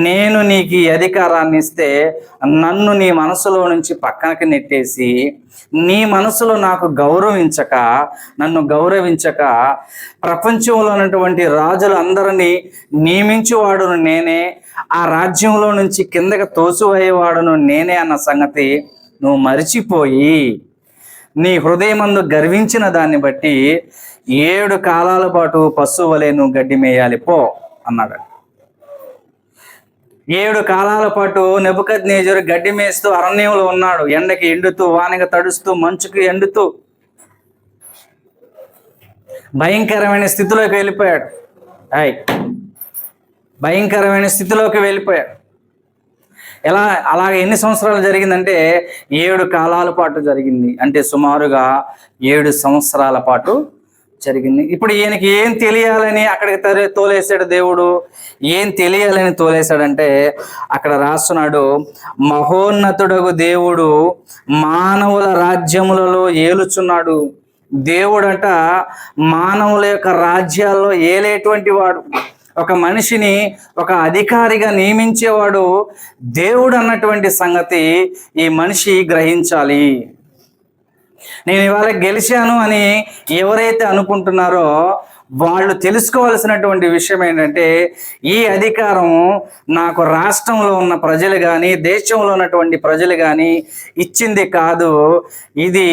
నేను నీకు ఈ అధికారాన్ని ఇస్తే నన్ను నీ మనసులో నుంచి పక్కనకి నెట్టేసి నీ మనసులో నాకు గౌరవించక, నన్ను గౌరవించక ప్రపంచంలో ఉన్నటువంటి రాజులు అందరినీ నియమించేవాడును నేనే, ఆ రాజ్యంలో నుంచి కిందకి తోసివేయవాడును నేనే అన్న సంగతి నువ్వు మరిచిపోయి నీ హృదయమందు గర్వించిన దాన్ని బట్టి 7 కాలాల పాటు పశువు వలె నువ్వు గడ్డి మేయాలి పో అన్నాడు. 7 కాలాల పాటు నెబుకద్నెజరు గడ్డి మేస్తూ అరణ్యంలో ఉన్నాడు. ఎండకి ఎండుతూ, వానకి తడుస్తూ, మంచుకి ఎండుతూ భయంకరమైన స్థితిలోకి వెళ్ళిపోయాడు. భయంకరమైన స్థితిలోకి వెళ్ళిపోయాడు. అలాగే ఎన్ని సంవత్సరాలు జరిగిందంటే 7 కాలాల పాటు జరిగింది. అంటే సుమారుగా 7 సంవత్సరాల పాటు జరిగింది. ఇప్పుడు ఈయనకి ఏం తెలియాలని అక్కడికి తోలేశాడు దేవుడు? ఏం తెలియాలని తోలేశాడంటే అక్కడ రాస్తున్నాడు, మహోన్నతుడగు దేవుడు మానవుల రాజ్యములలో ఏలుచున్నాడు. దేవుడట మానవుల యొక్క రాజ్యాల్లో ఏలేటువంటి వాడు. ఒక మనిషిని ఒక అధికారిగా నియమించేవాడు దేవుడు అన్నటువంటి సంగతి ఈ మనిషి గ్రహించాలి. నేను ఇవాళ గెలిచాను అని ఎవరైతే అనుకుంటున్నారో వాళ్ళు తెలుసుకోవాల్సినటువంటి విషయం ఏంటంటే ఈ అధికారం నాకు రాష్ట్రంలో ఉన్న ప్రజలు కానీ, దేశంలో ఉన్నటువంటి ప్రజలు కానీ ఇచ్చింది కాదు. ఇది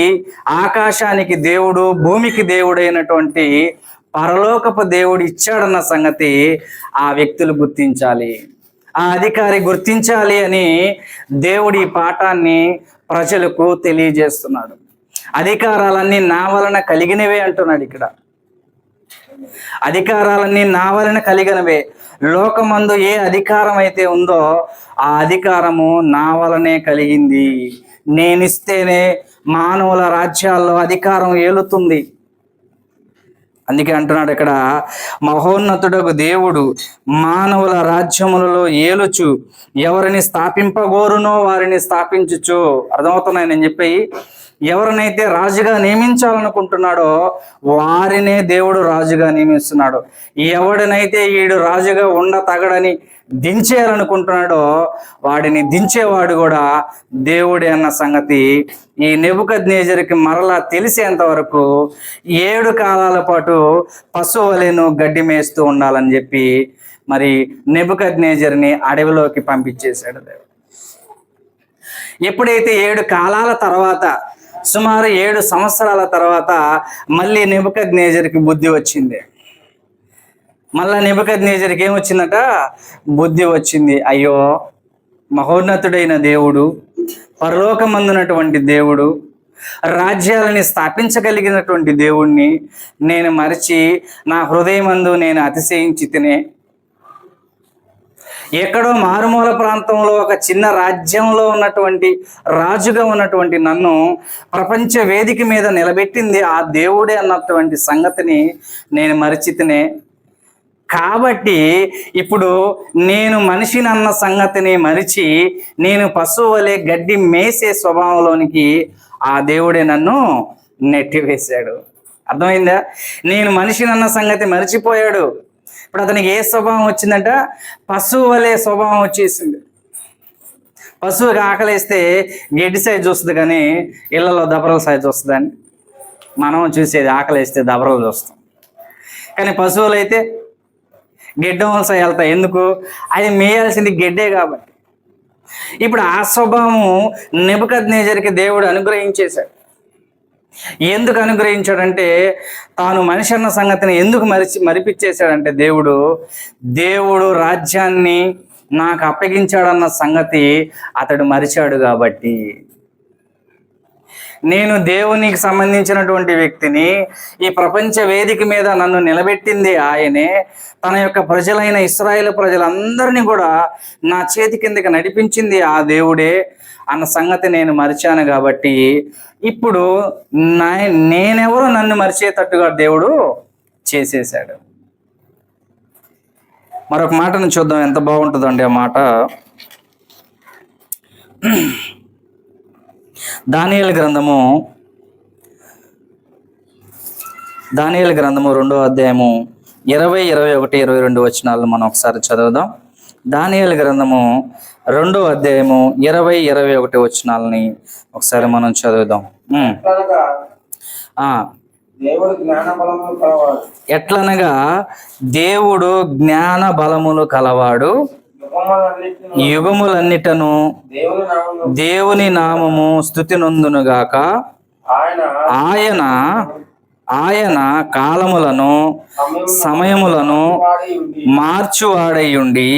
ఆకాశానికి దేవుడు, భూమికి దేవుడైనటువంటి పరలోకపు దేవుడు ఇచ్చాడన్న సంగతి ఆ వ్యక్తులు గుర్తించాలి, ఆ అధికారి గుర్తించాలి అని దేవుడి పాఠాన్ని ప్రజలకు తెలియజేస్తున్నాడు. అధికారాలన్నీ నా వలన కలిగినవే అంటున్నాడు ఇక్కడ. అధికారాలన్నీ నా వలన కలిగినవే. లోకమందు ఏ అధికారం అయితే ఉందో ఆ అధికారము నా వలనే కలిగింది. నేనిస్తేనే మానవుల రాజ్యాల్లో అధికారం ఏలుతుంది. అందుకే అంటున్నాడు ఇక్కడ, మహోన్నతుడకు దేవుడు మానవుల రాజ్యములలో ఏలుచు ఎవరిని స్థాపింపగోరునో వారిని స్థాపించుచు. అర్థమవుతున్నాయి నేను చెప్పి? ఎవరినైతే రాజుగా నియమించాలనుకుంటున్నాడో వారినే దేవుడు రాజుగా నియమిస్తున్నాడు. ఎవడినైతే వీడు రాజుగా తగడని దించేయాలనుకుంటున్నాడో వాడిని దించేవాడు కూడా దేవుడే అన్న సంగతి ఈ నెబుకద్నెజరుకి మరలా తెలిసేంత వరకు 7 కాలాల పాటు పశువు వలెను గడ్డి మేస్తూ ఉండాలని చెప్పి మరి నెబుకద్నెజరుని అడవిలోకి పంపించేశాడు దేవుడు. ఎప్పుడైతే 7 కాలాల తర్వాత, సుమారు 7 సంవత్సరాల తర్వాత మళ్ళీ నెబుకద్నెజరుకి బుద్ధి వచ్చింది. మళ్ళా నెబుకద్నెజరుకి ఏమొచ్చిందట? బుద్ధి వచ్చింది. అయ్యో, మహోన్నతుడైన దేవుడు, పరలోకమందున్నటువంటి దేవుడు, రాజ్యాలని స్థాపించగలిగినటువంటి దేవుణ్ణి నేను మరిచి నా హృదయమందు నేను అతిశయించి తినే. ఎక్కడో మారుమూల ప్రాంతంలో ఒక చిన్న రాజ్యంలో ఉన్నటువంటి రాజుగా ఉన్నటువంటి నన్ను ప్రపంచ వేదిక మీద నిలబెట్టింది ఆ దేవుడే అన్నటువంటి సంగతిని నేను మరిచితినే. కాబట్టి ఇప్పుడు నేను మనిషిని అన్న సంగతిని మరిచి నేను పశువు వలె గడ్డి మేసే స్వభావంలోనికి ఆ దేవుడే నన్ను నెట్టివేశాడు. అర్థమైందా? నేను మనిషిని అన్న సంగతి మరిచిపోయాడు. ఇప్పుడు అతనికి ఏ స్వభావం వచ్చిందంట? పశువు వలె స్వభావం వచ్చేసింది. పశువుకి ఆకలిస్తే గడ్డి సైజు వస్తుంది కానీ ఇళ్లలో దబరల సైజు వస్తుందని. మనం చూసేది ఆకలి వేస్తే దబరలు చూస్తాం, కానీ పశువులు అయితే గెడ్డ వలస వెళ్తాయి. ఎందుకు? అది మేయాల్సింది గెడ్డే కాబట్టి. ఇప్పుడు ఆ స్వభావము నెబుకద్నెజరుకి దేవుడు అనుగ్రహించేశాడు. ఎందుకు అనుగ్రహించాడంటే, తాను మనిషి అన్న సంగతిని ఎందుకు మరిపించేశాడంటే, దేవుడు రాజ్యాన్ని నాకు అప్పగించాడన్న సంగతి అతడు మరిచాడు కాబట్టి. నేను దేవునికి సంబంధించినటువంటి వ్యక్తిని, ఈ ప్రపంచ వేదిక మీద నన్ను నిలబెట్టింది ఆయనే, తన యొక్క ప్రజలైన ఇశ్రాయేలు ప్రజలందరినీ కూడా నా చేతి కిందకి నడిపించింది ఆ దేవుడే అన్న సంగతి నేను మరిచాను కాబట్టి, ఇప్పుడు నేనెవరో నన్ను మరిచేటట్టుగా దేవుడు చేసేసాడు. మరొక మాటను చూద్దాం, ఎంత బాగుంటుందండి ఆ మాట. దానియేలు గ్రంథము 2వ అధ్యాయము 20, 21, 22 వచనాలను మనం ఒకసారి చదువుదాం. దానియేలు గ్రంథము 2వ అధ్యాయము 20, 21 వచనాలని ఒకసారి మనం చదువుదాం. ఎట్లనగా దేవుడు జ్ఞాన బలములు కలవాడు, యుగములన్నిటను దేవుని నామము స్తుతి నొందునుగాక. ఆయన కాలములను సమయములను మార్చువాడయుండి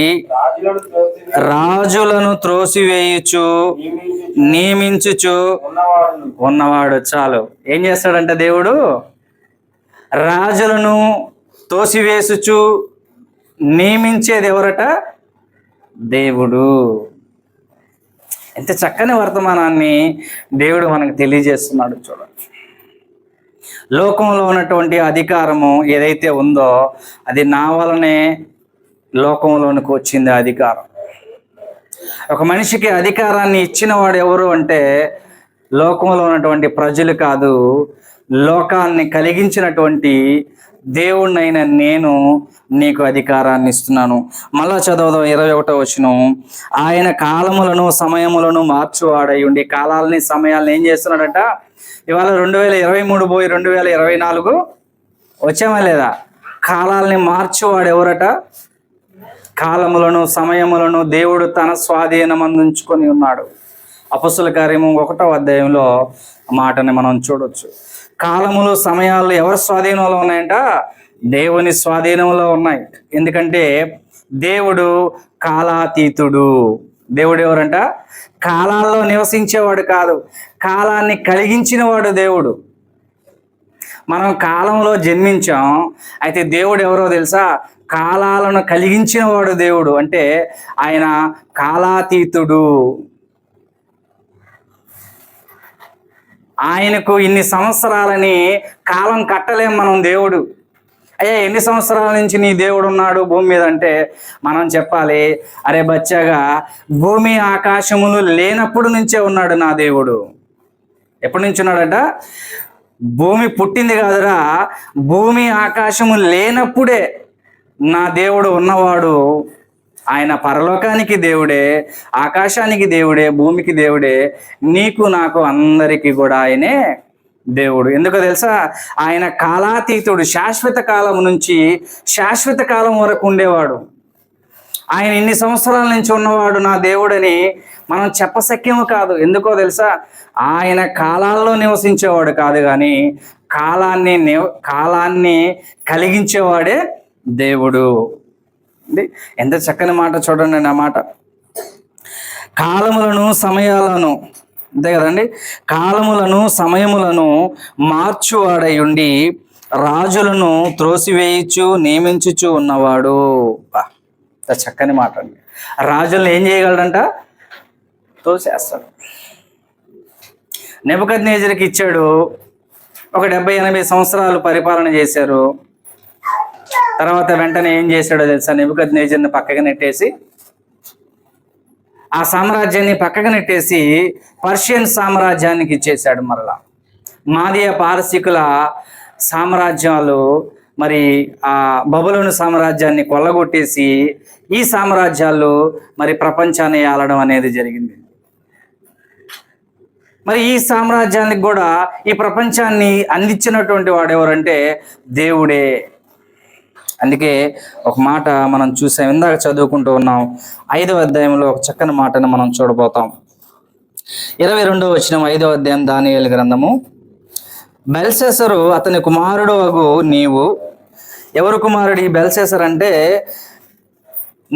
రాజులను త్రోసివేయుచు నియమించుచు ఉన్నవాడు. చాలు. ఏం చేస్తాడంటే దేవుడు రాజులను తోసివేసుచు నియమించేది ఎవరట? దేవుడు. ఎంత చక్కని వర్తమానాన్ని దేవుడు మనకు తెలియజేస్తున్నాడు చూడండి. లోకంలో ఉన్నటువంటి అధికారము ఏదైతే ఉందో అది నా వలనే లోకంలోనికి వచ్చింది అధికారం. ఒక మనిషికి అధికారాన్ని ఇచ్చిన వాడు ఎవరు అంటే లోకంలో ఉన్నటువంటి ప్రజలు కాదు, లోకాన్ని కలిగించినటువంటి దేవుణ్ణైన నేను నీకు అధికారాన్ని ఇస్తున్నాను. మళ్ళా చదవదాం 21వ వచనం. ఆయన కాలములను సమయములను మార్చువాడై ఉండి, కాలాలని సమయాలను ఏం చేస్తున్నాడట? ఇవాళ 2023 పోయి 2024 వచ్చామా లేదా? కాలాలని మార్చువాడు ఎవరట? కాలములను సమయములను దేవుడు తన స్వాధీనం అందించుకొని ఉన్నాడు. అపొస్తలుల కార్యము 1వ అధ్యాయంలో మాటని మనం చూడొచ్చు. కాలములు సమయాలు ఎవరి స్వాధీనంలో ఉన్నాయంట? దేవుని స్వాధీనంలో ఉన్నాయి. ఎందుకంటే దేవుడు కాలాతీతుడు. దేవుడు ఎవరంట? కాలాల్లో నివసించేవాడు కాదు, కాలాన్ని కలిగించిన వాడు దేవుడు. మనం కాలంలో జన్మించాం, అయితే దేవుడు ఎవరో తెలుసా? కాలాలను కలిగించిన వాడు దేవుడు. అంటే ఆయన కాలాతీతుడు. ఆయనకు ఇన్ని సంవత్సరాలని కాలం కట్టలేం మనం. దేవుడు అయ్యా ఎన్ని సంవత్సరాల నుంచి నీ దేవుడు ఉన్నాడు భూమి మీద అంటే మనం చెప్పాలి, అరే బచ్చాగా భూమి ఆకాశములు లేనప్పుడు నుంచే ఉన్నాడు నా దేవుడు. ఎప్పటి నుంచి ఉన్నాడట? భూమి పుట్టింది కాదురా, భూమి ఆకాశము లేనప్పుడే నా దేవుడు ఉన్నవాడు. ఆయన పరలోకానికి దేవుడే, ఆకాశానికి దేవుడే, భూమికి దేవుడే, నీకు నాకు అందరికీ కూడా ఆయనే దేవుడు. ఎందుకో తెలుసా? ఆయన కాలాతీతుడు. శాశ్వత కాలం నుంచి శాశ్వత కాలం వరకు ఉండేవాడు. ఆయన ఇన్ని సంవత్సరాల నుంచి ఉన్నవాడు నా దేవుడని మనం చెప్పశక్యము కాదు. ఎందుకో తెలుసా? ఆయన కాలాల్లో నివసించేవాడు కాదు, కానీ కాలాన్ని కలిగించేవాడే దేవుడు. ఎంత చక్కని మాట చూడండి నా మాట. కాలములను సమయాలను, అంతే కదండి, కాలములను సమయములను మార్చువాడై ఉండి రాజులను త్రోసివేయచ్చు నియమించుచు ఉన్నవాడు. ఎంత చక్కని మాట అండి. రాజులను ఏం చేయగలడంట? తోసేస్తాడు. నెబుకద్నెజరుకి ఇచ్చాడు. ఒక 70-80 సంవత్సరాలు పరిపాలన చేశారు. తర్వాత వెంటనే ఏం చేశాడో తెలుసా? నెబుకద్నెజరుని పక్కకి నెట్టేసి, ఆ సామ్రాజ్యాన్ని పక్కకు నెట్టేసి పర్షియన్ సామ్రాజ్యానికి ఇచ్చేశాడు. మరలా మాదియా పారసీకుల సామ్రాజ్యాలు మరి ఆ బబులోను సామ్రాజ్యాన్ని కొల్లగొట్టేసి ఈ సామ్రాజ్యాలు మరి ప్రపంచాన్ని ఆలడం అనేది జరిగింది. మరి ఈ సామ్రాజ్యానికి కూడా ఈ ప్రపంచాన్ని అందించినటువంటి వాడు ఎవరంటే దేవుడే. అందుకే ఒక మాట మనం చూసాం, ఇందాక చదువుకుంటూ ఉన్నాం 5వ అధ్యాయంలో ఒక చక్కని మాటను మనం చూడబోతాం. 22వ వచనం 5వ అధ్యాయం దానియేలు గ్రంథము. బెల్షస్సరు అతని కుమారుడు అగు నీవు. ఎవరు కుమారుడు ఈ బెల్షస్సర్ అంటే?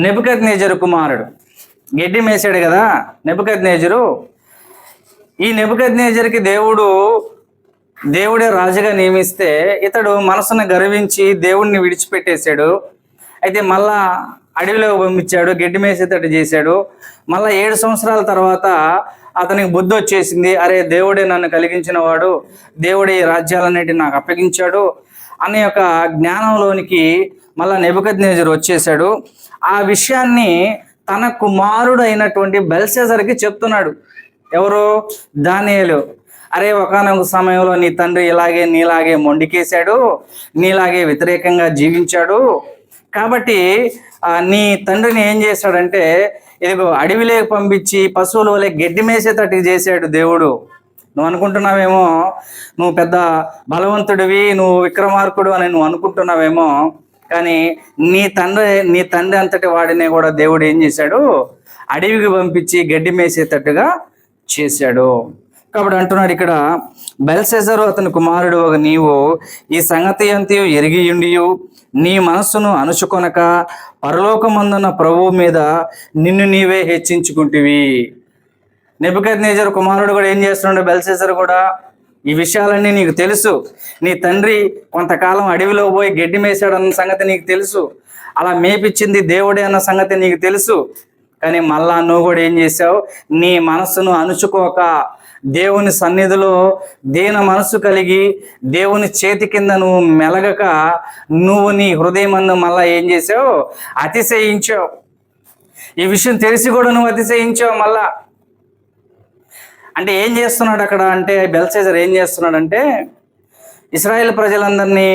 నెబుకద్నెజరు కుమారుడు. గడ్డి మేసాడు కదా నెబుకద్నెజరు. ఈ నెబుకద్నెజరుకి దేవుడే రాజుగా నియమిస్తే ఇతడు మనసును గర్వించి దేవుణ్ణి విడిచిపెట్టేశాడు. అయితే మళ్ళా అడవిలో పంపించాడు, గడ్డి మేసేటట్టు చేశాడు. మళ్ళా 7 సంవత్సరాల తర్వాత అతనికి బుద్ధి వచ్చేసింది, అరే దేవుడే నన్ను కలిగించిన వాడు, దేవుడే ఈ రాజ్యాలన్నిటిని నాకు అప్పగించాడు అనే యొక్క జ్ఞానంలోనికి మళ్ళా నెబుకద్నెజరు వచ్చేసాడు. ఆ విషయాన్ని తన కుమారుడు అయినటువంటి బెల్షస్సర్కి చెప్తున్నాడు. ఎవరు? దానియేలు. అరే ఒకానొక సమయంలో నీ తండ్రి నీలాగే మొండికేశాడు, నీలాగే వ్యతిరేకంగా జీవించాడు. కాబట్టి నీ తండ్రిని ఏం చేశాడంటే ఇదిగో అడవిలోకి పంపించి పశువుల వలె గడ్డి మేసేటట్టు చేశాడు దేవుడు. నువ్వు అనుకుంటున్నావేమో నువ్వు పెద్ద బలవంతుడివి, నువ్వు విక్రమార్కుడు అని నువ్వు అనుకుంటున్నావేమో, కానీ నీ తండ్రి అంతటి వాడినే కూడా దేవుడు ఏం చేశాడు? అడవికి పంపించి గడ్డి మేసేటట్టుగా చేశాడు. కాబట్టి అంటున్నాడు ఇక్కడ, బెల్షస్సరు అతని కుమారుడు నీవు ఈ సంగతి అంతయు ఎరిగియుండియు నీ మనస్సును అణుచుకొనక పరలోకమందున్న ప్రభువు మీద నిన్ను నీవే హెచ్చించుకుంటివి. నెబుకద్నెజరు కుమారుడు కూడా ఏం చేస్తున్నాడు? బెల్షస్సరు కూడా ఈ విషయాలన్నీ నీకు తెలుసు. నీ తండ్రి కొంతకాలం అడవిలో పోయి గడ్డి మేసాడు అన్న సంగతి నీకు తెలుసు, అలా మేపిచ్చింది దేవుడే అన్న సంగతి నీకు తెలుసు. కానీ మళ్ళా నువ్వు కూడా ఏం చేసావు? నీ మనస్సును అణుచుకోక దేవుని సన్నిధిలో దీన మనసు కలిగి దేవుని చేతి కింద నువ్వు మెలగక నువ్వు నీ హృదయమందు మళ్ళా ఏం చేసావు? అతిశయించావు. ఈ విషయం తెలిసి కూడా నువ్వు అతిశయించావు మళ్ళా. అంటే ఏం చేస్తున్నాడు అక్కడ అంటే, బెల్షస్సర్ ఏం చేస్తున్నాడంటే ఇశ్రాయేల్ ప్రజలందరినీ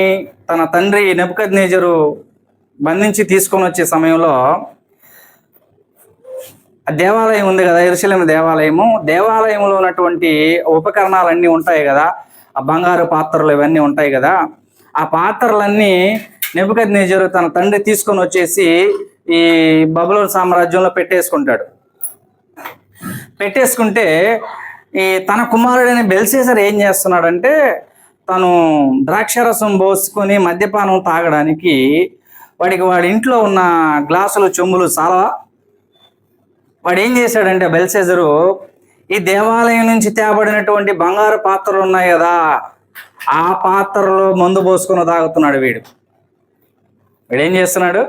తన తండ్రి నెబుకద్నెజరు బంధించి తీసుకొని వచ్చే సమయంలో ఆ దేవాలయం ఉంది కదా, యెరూషలేము దేవాలయంలో ఉన్నటువంటి ఉపకరణాలన్నీ ఉంటాయి కదా, ఆ బంగారు పాత్రలు ఇవన్నీ ఉంటాయి కదా, ఆ పాత్రలన్నీ నెబుకద్నెజరు తన తండ్రి తీసుకొని వచ్చేసి ఈ బబులోను సామ్రాజ్యంలో పెట్టేసుకుంటే ఈ తన కుమారుడైన బెల్షస్సర్ ఏం చేస్తున్నాడంటే తను ద్రాక్షరసం పోసుకొని మద్యపానం తాగడానికి వాడి ఇంట్లో ఉన్న గ్లాసులు చెంబులు చాలా వాడు ఏం చేశాడంటే బెల్షస్సరు ఈ దేవాలయం నుంచి తేబడినటువంటి బంగారు పాత్రలు ఉన్నాయి కదా, ఆ పాత్రలో మందు పోసుకొని తాగుతున్నాడు. వీడేం చేస్తున్నాడు?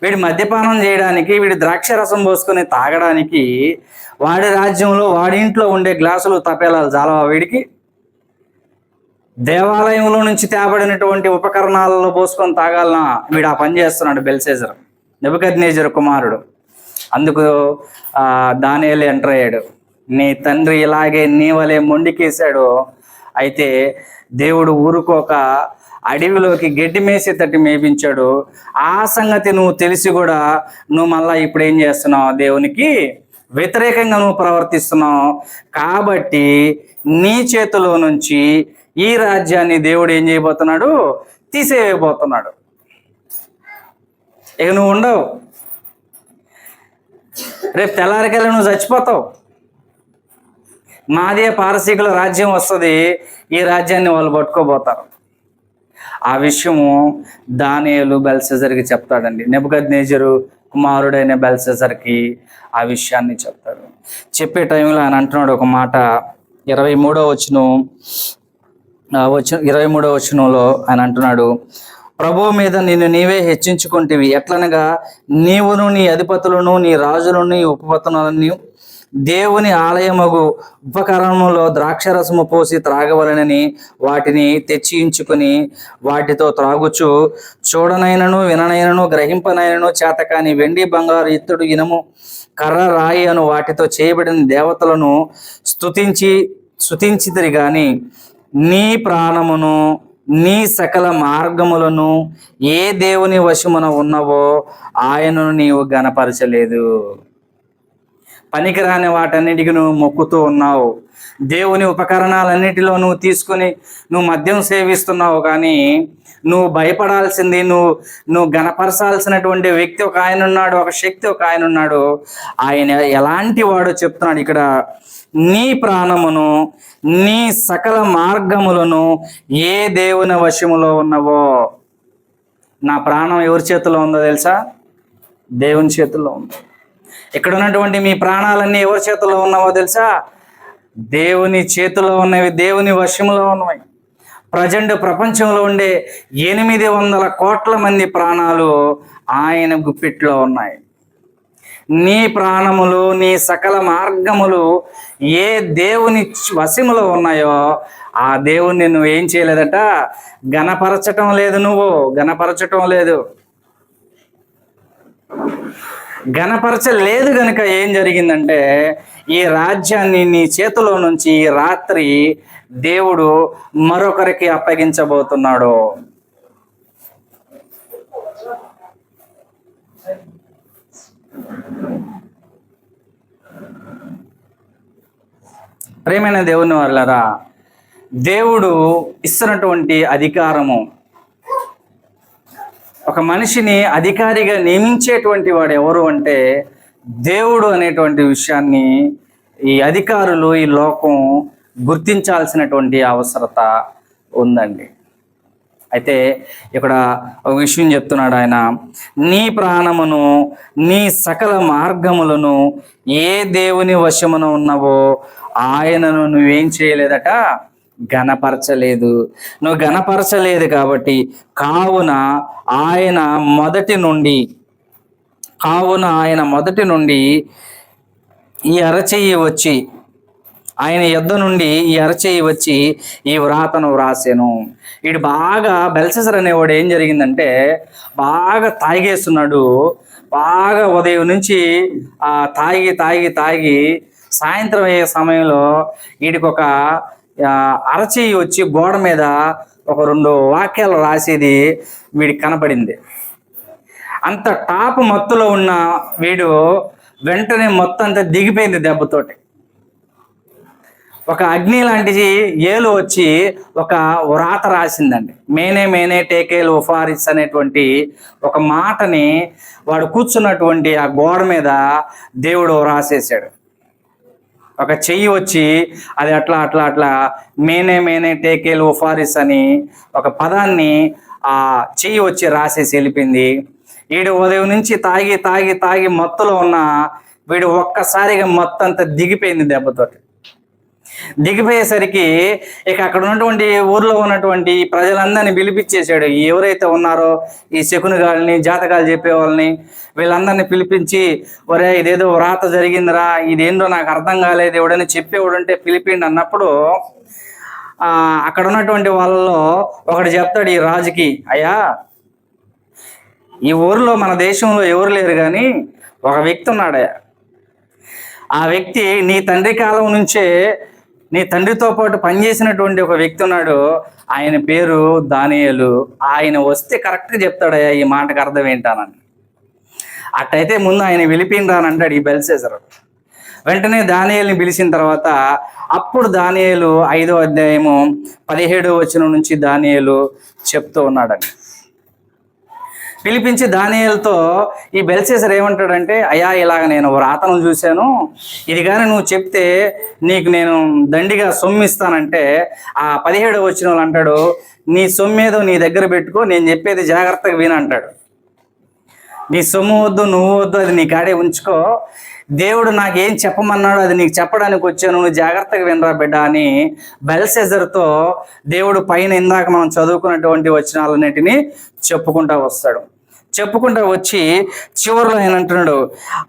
వీడు మద్యపానం చేయడానికి, వీడు ద్రాక్షరసం పోసుకొని తాగడానికి వాడి రాజ్యంలో వాడి ఇంట్లో ఉండే గ్లాసులు తపేలాలు చాలా వీడికి. దేవాలయంలో నుంచి తేబడినటువంటి ఉపకరణాలలో పోసుకొని తాగాలనా వీడు ఆ పని చేస్తున్నాడు బెల్షస్సర్, నెబుకద్నెజరు కుమారుడు. అందుకు దానియేలు ఎంటర్ అయ్యాడు. నీ తండ్రి ఇలాగే నీ వలె మొండికేశాడు, అయితే దేవుడు ఊరుకోక అడవిలోకి గడ్డి మేసేటట్టు మేపించాడు. ఆ సంగతి నువ్వు తెలిసి కూడా నువ్వు మళ్ళా ఇప్పుడు ఏం చేస్తున్నావు? దేవునికి వ్యతిరేకంగా నువ్వు ప్రవర్తిస్తున్నావు. కాబట్టి నీ చేతిలో నుంచి ఈ రాజ్యాన్ని దేవుడు ఏం చేయబోతున్నాడు? తీసేయబోతున్నాడు. ఇక నువ్వు ఉండవు, రేపు తెల్లారికెళ్ళి నువ్వు చచ్చిపోతావు. మాదే పారసీకుల రాజ్యం వస్తుంది, ఈ రాజ్యాన్ని వాళ్ళు పట్టుకోబోతారు. ఆ విషయము దానియేలు బెల్షస్సర్కి చెప్తాడండి. నెబుకద్నెజరు కుమారుడైన బెల్షస్సర్కి ఆ విషయాన్ని చెప్తాడు. చెప్పే టైంలో ఆయన అంటున్నాడు ఒక మాట, 23వ వచనంలో ఆయన అంటున్నాడు, ప్రభువు మీద నిన్ను నీవే హెచ్చించుకుంటేవి ఎట్లనగా నీవును నీ అధిపతులను నీ రాజులను నీ ఉపపత్నులను దేవుని ఆలయమగు ఉపకరణములో ద్రాక్షరసము పోసి త్రాగవలనని వాటిని తెచ్చించుకుని వాటితో త్రాగుచు చూడనైనను విననైనను గ్రహింపనైనను చేతకాని వెండి బంగారు ఇత్తడి ఇనుము కర్ర రాయి అను వాటితో చేయబడిన దేవతలను స్తుతించితిరి గాని నీ ప్రాణమును నీ సకల మార్గములను ఏ దేవుని వశమున ఉన్నవో ఆయనను నీవు గణపరచలేదు. పనికిరాని వాటన్నిటికీ నువ్వు మొక్కుతూ ఉన్నావు. దేవుని ఉపకరణాలన్నిటిలో నువ్వు తీసుకొని నువ్వు మద్యం సేవిస్తున్నావు. కానీ నువ్వు భయపడాల్సింది, నువ్వు గణపరచాల్సినటువంటి వ్యక్తి ఒక ఆయన ఉన్నాడు, ఒక శక్తి ఒక ఆయన ఉన్నాడు. ఆయన ఎలాంటి వాడో చెప్తున్నాడు ఇక్కడ. నీ ప్రాణమును నీ సకల మార్గములను ఏ దేవుని వశములో ఉన్నవో. నా ప్రాణం ఎవరి చేతిలో ఉందో తెలుసా? దేవుని చేతుల్లో ఉంది. ఇక్కడ ఉన్నటువంటి మీ ప్రాణాలన్నీ ఎవరి చేతిలో ఉన్నావో తెలుసా? దేవుని చేతిలో ఉన్నవి, దేవుని వశంలో ఉన్నవి. ప్రజెంట్ ప్రపంచంలో ఉండే 800 కోట్ల మంది ప్రాణాలు ఆయన గుప్పిట్లో ఉన్నాయి. నీ ప్రాణములు నీ సకల మార్గములు ఏ దేవుని వశములో ఉన్నాయో ఆ దేవుణ్ణి నువ్వు ఏం చేయలేదట? గణపరచటం లేదు. నువ్వు గణపరచటం లేదు. గణపరచలేదు గనుక ఏం జరిగిందంటే, ఈ రాజ్యాన్ని నీ చేతిలో నుంచి ఈ రాత్రి దేవుడు మరొకరికి అప్పగించబోతున్నాడు. ప్రేమైన దేవుని వాళ్ళరా, దేవుడు ఇస్తున్నటువంటి అధికారము, ఒక మనిషిని అధికారిగా నియమించేటువంటి వాడు ఎవరు అంటే దేవుడు అనేటువంటి విషయాన్ని ఈ అధికారులు, ఈ లోకం గుర్తించాల్సినటువంటి అవసరత ఉందండి. అయితే ఇక్కడ ఒక విషయం చెప్తున్నాడు ఆయన. నీ ప్రాణమును నీ సకల మార్గములను ఏ దేవుని వశమున ఉన్నవో ఆయనను నువ్వేం చేయలేదట? గణపరచలేదు. నువ్వు గణపరచలేదు కాబట్టి కావున ఆయన మొదటి నుండి ఈ అరచెయ్యి వచ్చి, ఆయన యుద్ధ నుండి ఈ అరచెయ్యి వచ్చి ఈ వ్రాతను వ్రాసాను. వీడు బాగా, బెల్షస్సర్ అనేవాడు ఏం జరిగిందంటే బాగా తాగేస్తున్నాడు. బాగా ఉదయం నుంచి తాగి సాయంత్రం అయ్యే సమయంలో వీడికి ఒక అరచెయ్యి వచ్చి గోడ మీద ఒక 2 వాక్యాలు రాసేది వీడికి కనపడింది. అంత టాప్ మత్తులో ఉన్న వీడు వెంటనే మొత్తం అంతా దిగిపోయింది దెబ్బతోటి. ఒక అగ్ని లాంటిది ఏలు వచ్చి ఒక వ్రాత రాసిందండి. మేనే టేకేల్ ఉఫారిస్ అనేటువంటి ఒక మాటని వాడు కూర్చున్నటువంటి ఆ గోడ మీద దేవుడు రాసేసాడు. ఒక చెయ్యి వచ్చి అది అట్లా మేనే టేకేల్ ఉఫారిస్ అని ఒక పదాన్ని ఆ చెయ్యి వచ్చి రాసేసి వెళ్ళిపోయింది. వీడు ఉదయం నుంచి తాగి మత్తులో ఉన్న వీడు ఒక్కసారిగా మొత్తం అంతా దిగిపోయింది దెబ్బతోటి. దిగిపోయేసరికి ఇక అక్కడ ఉన్నటువంటి ఊర్లో ఉన్నటువంటి ప్రజలందరినీ పిలిపించేశాడు. ఎవరైతే ఉన్నారో ఈ శకునిగాళ్ళని, జాతకాలు చెప్పేవాళ్ళని, వీళ్ళందరినీ పిలిపించి, ఒరే ఇదేదో వ్రాత జరిగిందిరా, ఇదేంటో నాకు అర్థం కాలేదు, ఎవడని చెప్పేవాడు ఉంటే పిలిపిండి అన్నప్పుడు అక్కడ ఉన్నటువంటి వాళ్ళలో ఒకడు చెప్తాడు ఈ రాజుకి, అయ్యా ఈ ఊరిలో మన దేశంలో ఎవరు లేరు కానీ ఒక వ్యక్తి ఉన్నాడయ్యా. ఆ వ్యక్తి నీ తండ్రి కాలం నుంచే, నీ తండ్రితో పాటు పనిచేసినటువంటి ఒక వ్యక్తి ఉన్నాడు. ఆయన పేరు దానియేలు. ఆయన వస్తే కరెక్ట్గా చెప్తాడయ్యా ఈ మాటకు అర్థం ఏంటానని. అట్టయితే ముందు ఆయన పిలిపిండ్రా అంటాడు ఈ బెల్షస్సర్. వెంటనే దానియేలుని పిలిచిన తర్వాత అప్పుడు దానియేలు 5వ అధ్యాయము 17వ వచనం నుంచి దానియేలు చెప్తూ ఉన్నాడని. పిలిపించి దానియేలుతో ఈ బెల్షస్సర్ ఏమంటాడంటే, అయ్యా ఇలాగ నేను వ్రాతను చూశాను, ఇది కానీ నువ్వు చెప్తే నీకు నేను దండిగా సొమ్ము ఇస్తానంటే ఆ 17వ వచనంలో అంటాడు, నీ సొమ్మేదో నీ దగ్గర పెట్టుకో, నేను చెప్పేది జాగ్రత్తగా విను అంటాడు. నీ సొమ్ము వద్దు, నువ్వు వద్దు, అది నీ కాడే ఉంచుకో. దేవుడు నాకేం చెప్పమన్నాడు అది నీకు చెప్పడానికి వచ్చాను, నువ్వు జాగ్రత్తగా వినరా బిడ్డ అని బెల్షస్సర్తో దేవుడు పైన ఇందాక మనం చదువుకున్నటువంటి వచనాలన్నిటినీ చెప్పుకుంటా వచ్చి చివరిలో ఆయన అంటున్నాడు,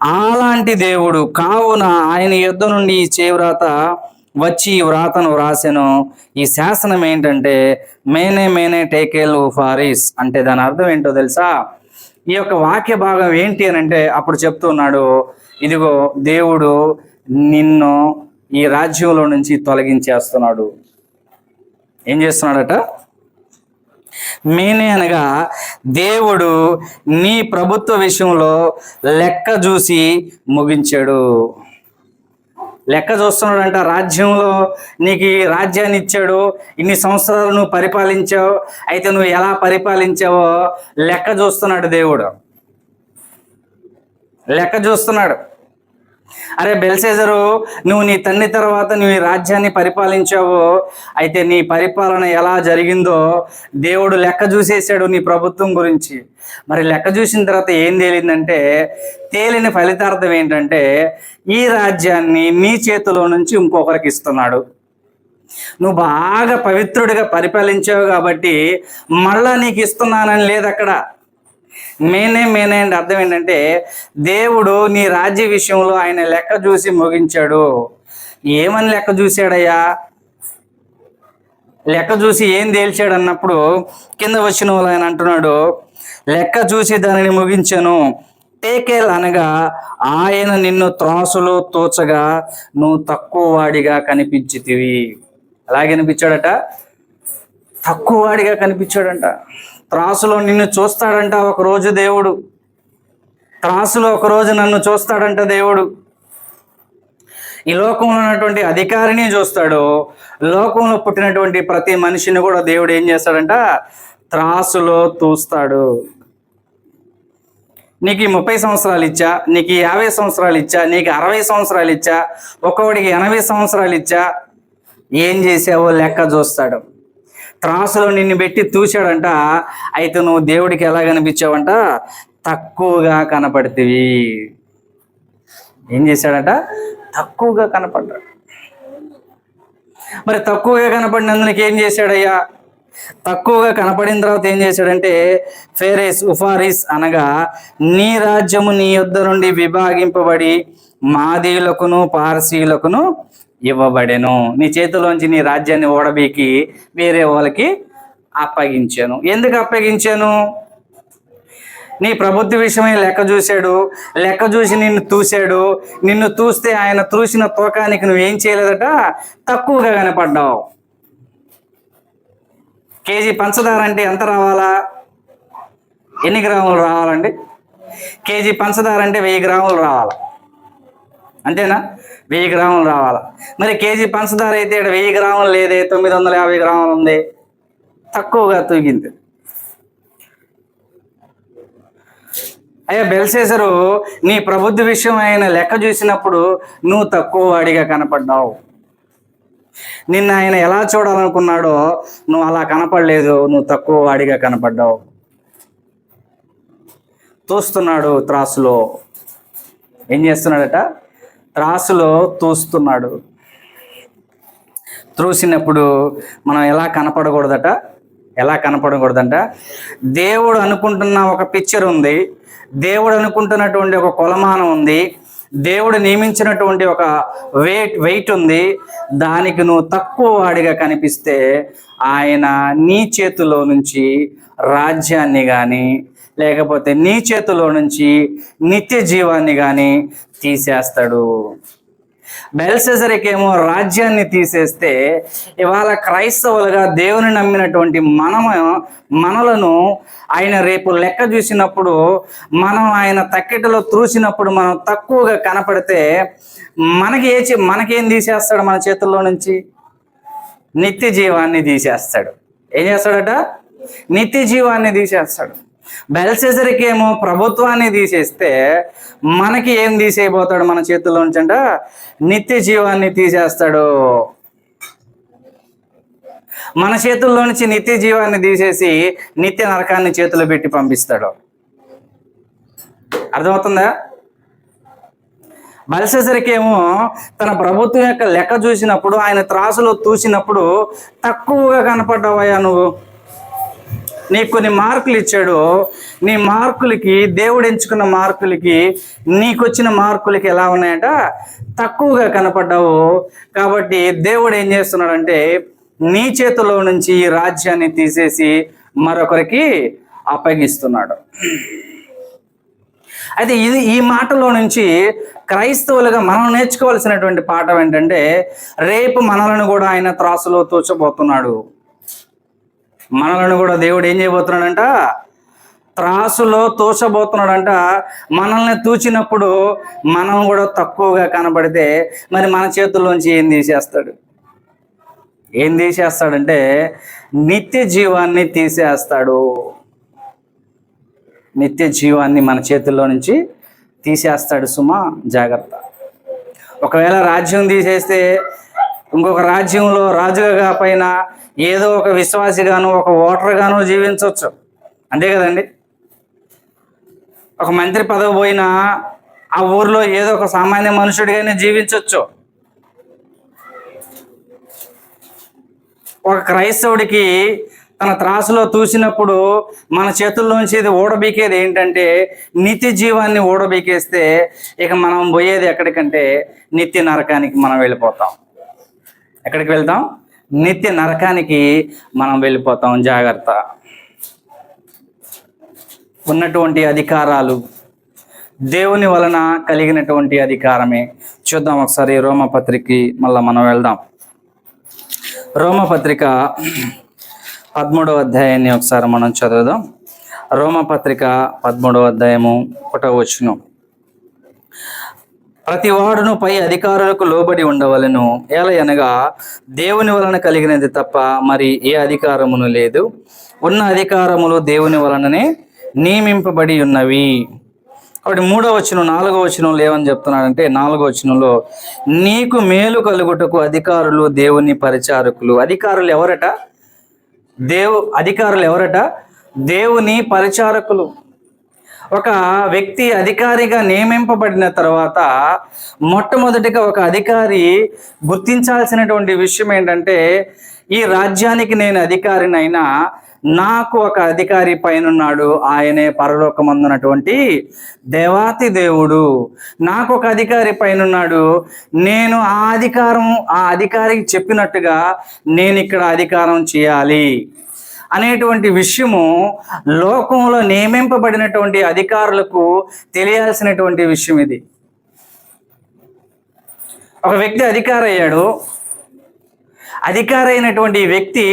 అలాంటి దేవుడు కావున ఆయన యుద్ధ నుండి ఈ చేవ్రాత వచ్చి ఈ వ్రాతను వ్రాసెను. ఈ శాసనం ఏంటంటే మేనే టేకేల్ ఉఫారిస్ అంటే దాని అర్థం ఏంటో తెలుసా? ఈ యొక్క వాక్య భాగం ఏంటి అని అంటే అప్పుడు చెప్తున్నాడు, ఇదిగో దేవుడు నిన్ను ఈ రాజ్యంలో నుంచి తొలగించేస్తున్నాడు. ఏం చేస్తున్నాడట? మేనే అనగా దేవుడు నీ ప్రభుత్వ విషయంలో లెక్క చూసి ముగించాడు. లెక్క చూస్తున్నాడంట. రాజ్యంలో నీకు ఈ రాజ్యాన్ని ఇచ్చాడు, ఇన్ని సంవత్సరాలు నువ్వు పరిపాలించావు, అయితే నువ్వు ఎలా పరిపాలించావో లెక్క చూస్తున్నాడు దేవుడు, లెక్క చూస్తున్నాడు. అరే బెల్షెజరు, నువ్వు నీ తండ్రి తర్వాత నువ్వు ఈ రాజ్యాన్ని పరిపాలించావు, అయితే నీ పరిపాలన ఎలా జరిగిందో దేవుడు లెక్క చూసేసాడు నీ ప్రభుత్వం గురించి. మరి లెక్క చూసిన తర్వాత ఏం తేలిందంటే, తేలిన ఫలితార్థం ఏంటంటే ఈ రాజ్యాన్ని నీ చేతిలో నుంచి ఇంకొకరికి ఇస్తున్నాడు. నువ్వు బాగా పవిత్రుడిగా పరిపాలించావు కాబట్టి మళ్ళా నీకు ఇస్తున్నానని లేదు అక్కడ. మేనే అంటే అర్థం ఏంటంటే, దేవుడు నీ రాజ్య విషయంలో ఆయన లెక్క చూసి ముగించాడు. ఏమని లెక్క చూశాడయ్యా? లెక్క చూసి ఏం తేల్చాడు అన్నప్పుడు కింద వచ్చిన వాళ్ళు ఆయన అంటున్నాడు, లెక్క చూసి దానిని ముగించాను. టేకేల్ అనగా ఆయన నిన్ను త్రాసులో తోచగా నువ్వు తక్కువ వాడిగా కనిపించితివి. అలాగే కనిపించాడట, తక్కువ వాడిగా కనిపించాడంట. త్రాసులో నిన్ను చూస్తాడంట ఒకరోజు దేవుడు, త్రాసులో ఒకరోజు నన్ను చూస్తాడంట దేవుడు. ఈ లోకంలో ఉన్నటువంటి అధికారిని చూస్తాడు, లోకంలో పుట్టినటువంటి ప్రతి మనిషిని కూడా దేవుడు ఏం చేస్తాడంట, త్రాసులో తూస్తాడు. నీకు 30 సంవత్సరాలు ఇచ్చా, నీకు 50 సంవత్సరాలు ఇచ్చా, నీకు 60 సంవత్సరాలు ఇచ్చా, ఒక్కొక్కడికి 80 సంవత్సరాలు ఇచ్చా, ఏం చేసావో లెక్క చూస్తాడు. త్రాసులో నిన్ను పెట్టి తూశాడంట. అయితే నువ్వు దేవుడికి ఎలా కనిపించావంట, తక్కువగా కనపడితివి. ఏం చేశాడట, తక్కువగా కనపడ్డాడు. మరి తక్కువగా కనపడినందుకు ఏం చేశాడయ్యా? తక్కువగా కనపడిన తర్వాత ఏం చేశాడంటే, ఫేరెస్ ఉఫారిస్ అనగా నీ రాజ్యము నీ యొద్ద నుండి విభాగింపబడి మాదీయులకును పారసీయులకును ఇవ్వబడెను. నీ చేతిలోంచి నీ రాజ్యాన్ని ఓడబీకి వేరే వాళ్ళకి అప్పగించాను. ఎందుకు అప్పగించాను? నీ ప్రభుత్వ విషయమై లెక్క చూశాడు, లెక్క చూసి నిన్ను తూశాడు. నిన్ను తూస్తే ఆయన తూసిన తూకానికి నువ్వేం చేయలేదట, తక్కువగా కనపడ్డావు. కేజీ పంచదార అంటే ఎంత రావాలా? ఎన్ని గ్రాములు రావాలండి? కేజీ పంచదార అంటే 1000 గ్రాములు రావాలా, అంతేనా? 1000 గ్రాములు రావాలా. మరి కేజీ పంచదార అయితే ఇక్కడ 1000 గ్రాములు లేదే, 950 గ్రాములు ఉంది, తక్కువగా తూగింది. అయ్యా బెల్షెజరు, నీ ప్రభుత్వ విషయం ఆయన లెక్క చూసినప్పుడు నువ్వు తక్కువ వాడిగా కనపడ్డావు. నిన్ను ఆయన ఎలా చూడాలనుకున్నాడో నువ్వు అలా కనపడలేదు, నువ్వు తక్కువ వాడిగా కనపడ్డావు. తూస్తున్నాడు త్రాసులో. ఏం చేస్తున్నాడట? త్రాసులో తూస్తున్నాడు. త్రూసినప్పుడు మనం ఎలా కనపడకూడదంట, దేవుడు అనుకుంటున్న ఒక పిక్చర్ ఉంది, దేవుడు అనుకుంటున్నటువంటి ఒక కొలమానం ఉంది, దేవుడు నియమించినటువంటి ఒక వెయిట్ ఉంది. దానికి నువ్వు తక్కువ వాడిగా కనిపిస్తే ఆయన నీ చేతిలో నుంచి రాజ్యాన్ని కానీ లేకపోతే నీ చేతిలో నుంచి నిత్య జీవాన్ని కానీ తీసేస్తాడు. బెల్షెజర్కేమో రాజ్యాన్ని తీసేస్తే, ఇవాళ క్రైస్తవులుగా దేవుని నమ్మినటువంటి మనలను ఆయన రేపు లెక్క చూసినప్పుడు, మనం ఆయన తక్కెటలో త్రూసినప్పుడు మనం తక్కువగా కనపడితే మనకేం తీసేస్తాడు? మన చేతుల్లో నుంచి నిత్య జీవాన్ని తీసేస్తాడు. ఏం చేస్తాడట? నిత్య జీవాన్ని తీసేస్తాడు. బెల్షెజర్కేమో ప్రభుత్వాన్ని తీసేస్తే మనకి ఏం తీసేయబోతాడు? మన చేతుల్లో నుంచి అంట నిత్య జీవాన్ని తీసేస్తాడు. మన చేతుల్లో నుంచి నిత్య జీవాన్ని తీసేసి నిత్య నరకాన్ని చేతిలో పెట్టి పంపిస్తాడు. అర్థమవుతుందా? బెల్షెజర్కేమో తన ప్రభుత్వం యొక్క లెక్క చూసినప్పుడు, ఆయన త్రాసులో తూసినప్పుడు తక్కువగా కనపడ్డావయ్యా నువ్వు. నీకు కొన్ని మార్కులు ఇచ్చాడు, నీ మార్కులకి, దేవుడు ఎంచుకున్న మార్కులకి, నీకు వచ్చిన మార్కులకి ఎలా ఉన్నాయంట, తక్కువగా కనపడ్డావు. కాబట్టి దేవుడు ఏం చేస్తున్నాడంటే నీ చేతిలో నుంచి ఈ రాజ్యాన్ని తీసేసి మరొకరికి అప్పగిస్తున్నాడు. అయితే ఈ మాటలో నుంచి క్రైస్తవులుగా మనం నేర్చుకోవాల్సినటువంటి పాఠం ఏంటంటే, రేపు మనలను కూడా ఆయన త్రాసులో తూచబోతున్నాడు. మనలను కూడా దేవుడు ఏం చేయబోతున్నాడంట, త్రాసులో తోచబోతున్నాడంట. మనల్ని తూచినప్పుడు మనం కూడా తక్కువగా కనబడితే మరి మన చేతుల్లోంచి ఏం తీసేస్తాడంటే నిత్య జీవాన్ని తీసేస్తాడు. నిత్య జీవాన్ని మన చేతుల్లో నుంచి తీసేస్తాడు. సుమా, జాగ్రత్త. ఒకవేళ రాజ్యం తీసేస్తే ఇంకొక రాజ్యంలో రాజుగా పైన ఏదో ఒక విశ్వాసిగాను ఒక ఓటర్గాను జీవించవచ్చు, అంతే కదండి. ఒక మంత్రి పదవి పోయినా ఆ ఊర్లో ఏదో ఒక సామాన్య మనుషుడిగానే జీవించవచ్చు. ఒక క్రైస్తవుడికి తన త్రాసులో తూసినప్పుడు మన చేతుల్లోంచి ఇది ఊడబీకేది ఏంటంటే నిత్య జీవాన్ని ఊడబీకేస్తే ఇక మనం పోయేది ఎక్కడికంటే నిత్య నరకానికి మనం వెళ్ళిపోతాం. ఎక్కడికి వెళ్తాం? నిత్య నరకానికి మనం వెళ్ళిపోతాం. జాగ్రత్త. ఉన్నటువంటి అధికారాలు దేవుని వలన కలిగినటువంటి అధికారమే. చూద్దాం ఒకసారి రోమపత్రికకి మళ్ళీ మనం వెళ్దాం. రోమపత్రిక 13వ అధ్యాయాన్ని ఒకసారి మనం చదువుదాం. రోమపత్రిక 13వ అధ్యాయము 1వ వచనం. ప్రతి వాడును పై అధికారులకు లోబడి ఉండవలెను, ఏలయనగా దేవుని వలన కలిగినది తప్ప మరి ఏ అధికారమును లేదు. ఉన్న అధికారములు దేవుని వలననే నియమింపబడి ఉన్నవి. కాబట్టి 3వ వచనం 4వ వచనంలో ఏమని చెప్తున్నాడంటే 4వ వచనంలో నీకు మేలు కలుగుటకు అధికారులు దేవుని పరిచారకులు. అధికారులు ఎవరట? దేవుని పరిచారకులు. ఒక వ్యక్తి అధికారిగా నియమింపబడిన తర్వాత మొట్టమొదటిగా ఒక అధికారి గుర్తించాల్సినటువంటి విషయం ఏంటంటే ఈ రాజ్యానికి నేను అధికారినైనా నాకు ఒక అధికారి పైనున్నాడు, ఆయనే పరలోకమందున్నటువంటి దేవాతి దేవుడు. నాకు ఒక అధికారి పైనున్నాడు, నేను ఆ అధికారికి చెప్పినట్టుగా నేను ఇక్కడ అధికారం చేయాలి అనేటువంటి విషయము లోకంలో నియమింపబడినటువంటి అధికారులకు తెలియాల్సినటువంటి విషయం ఇది. ఒక వ్యక్తి అధికారి అయినటువంటి వ్యక్తి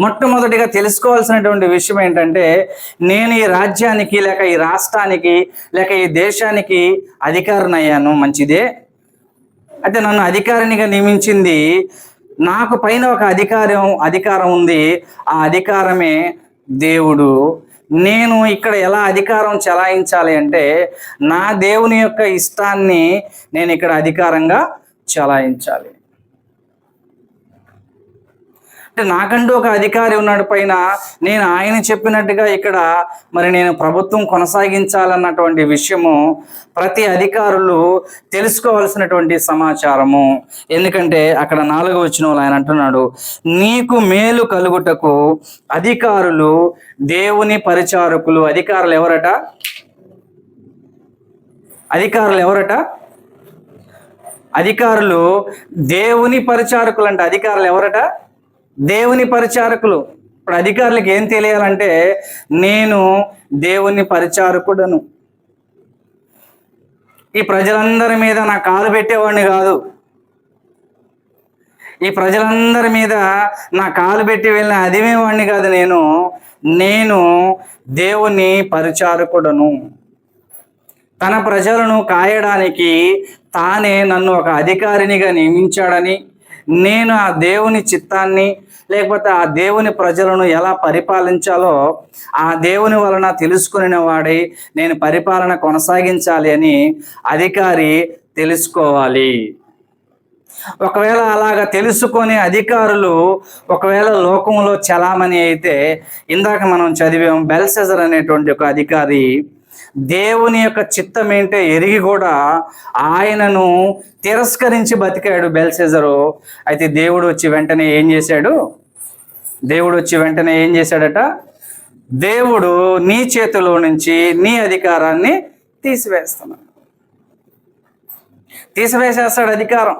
మొట్టమొదటిగా తెలుసుకోవాల్సినటువంటి విషయం ఏంటంటే నేను ఈ రాజ్యానికి లేక ఈ రాష్ట్రానికి లేక ఈ దేశానికి అధికారిని అయ్యాను, మంచిదే. అయితే నన్ను అధికారినిగా నియమించింది, నాకు పైన ఒక అధికారం ఉంది, ఆ అధికారమే దేవుడు. నేను ఇక్కడ ఎలా అధికారం చెలాయించాలి అంటే నా దేవుని యొక్క ఇష్టాన్ని నేను ఇక్కడ అధికారంగా చెలాయించాలి. అంటే నాకంటూ ఒక అధికారి ఉన్నాడు పైన, నేను ఆయన చెప్పినట్టుగా ఇక్కడ మరి నేను ప్రభుత్వం కొనసాగించాలన్నటువంటి విషయము ప్రతి అధికారులు తెలుసుకోవాల్సినటువంటి సమాచారము. ఎందుకంటే అక్కడ 4వ వచనంలో ఆయన అంటున్నాడు, నీకు మేలు కలుగుటకు అధికారులు దేవుని పరిచారకులు. అధికారులు ఎవరట? అధికారులు దేవుని పరిచారకులు అంట. అధికారులు ఎవరట? దేవుని పరిచారకులు. ఇప్పుడు అధికారులకు ఏం తెలియాలంటే నేను దేవుని పరిచారకుడను, ఈ ప్రజలందరి మీద నా కాలు పెట్టేవాడిని కాదు, ఈ ప్రజలందరి మీద నా కాలు పెట్టి వెళ్ళిన అదిమేవాడిని కాదు, నేను దేవుని పరిచారకుడను. తన ప్రజలను కాయడానికి తానే నన్ను ఒక అధికారినిగా నియమించాడని, నేను ఆ దేవుని చిత్తాన్ని లేకపోతే ఆ దేవుని ప్రజలను ఎలా పరిపాలించాలో ఆ దేవుని వలన తెలుసుకునే వాడై నేను పరిపాలన కొనసాగించాలి అని అధికారి తెలుసుకోవాలి. ఒకవేళ అలాగా తెలుసుకొని అధికారులు ఒకవేళ లోకంలో చలామణి అయితే, ఇందాక మనం చదివాం బెల్షెజర్ అనేటువంటి ఒక అధికారి దేవుని యొక్క చిత్తం ఏంటో ఎరిగి కూడా ఆయనను తిరస్కరించి బతికాడు బెల్షెజరు. అయితే దేవుడు వచ్చి వెంటనే ఏం చేశాడట? దేవుడు నీ చేతిలో నుంచి నీ అధికారాన్ని తీసివేసేస్తాడు అధికారం.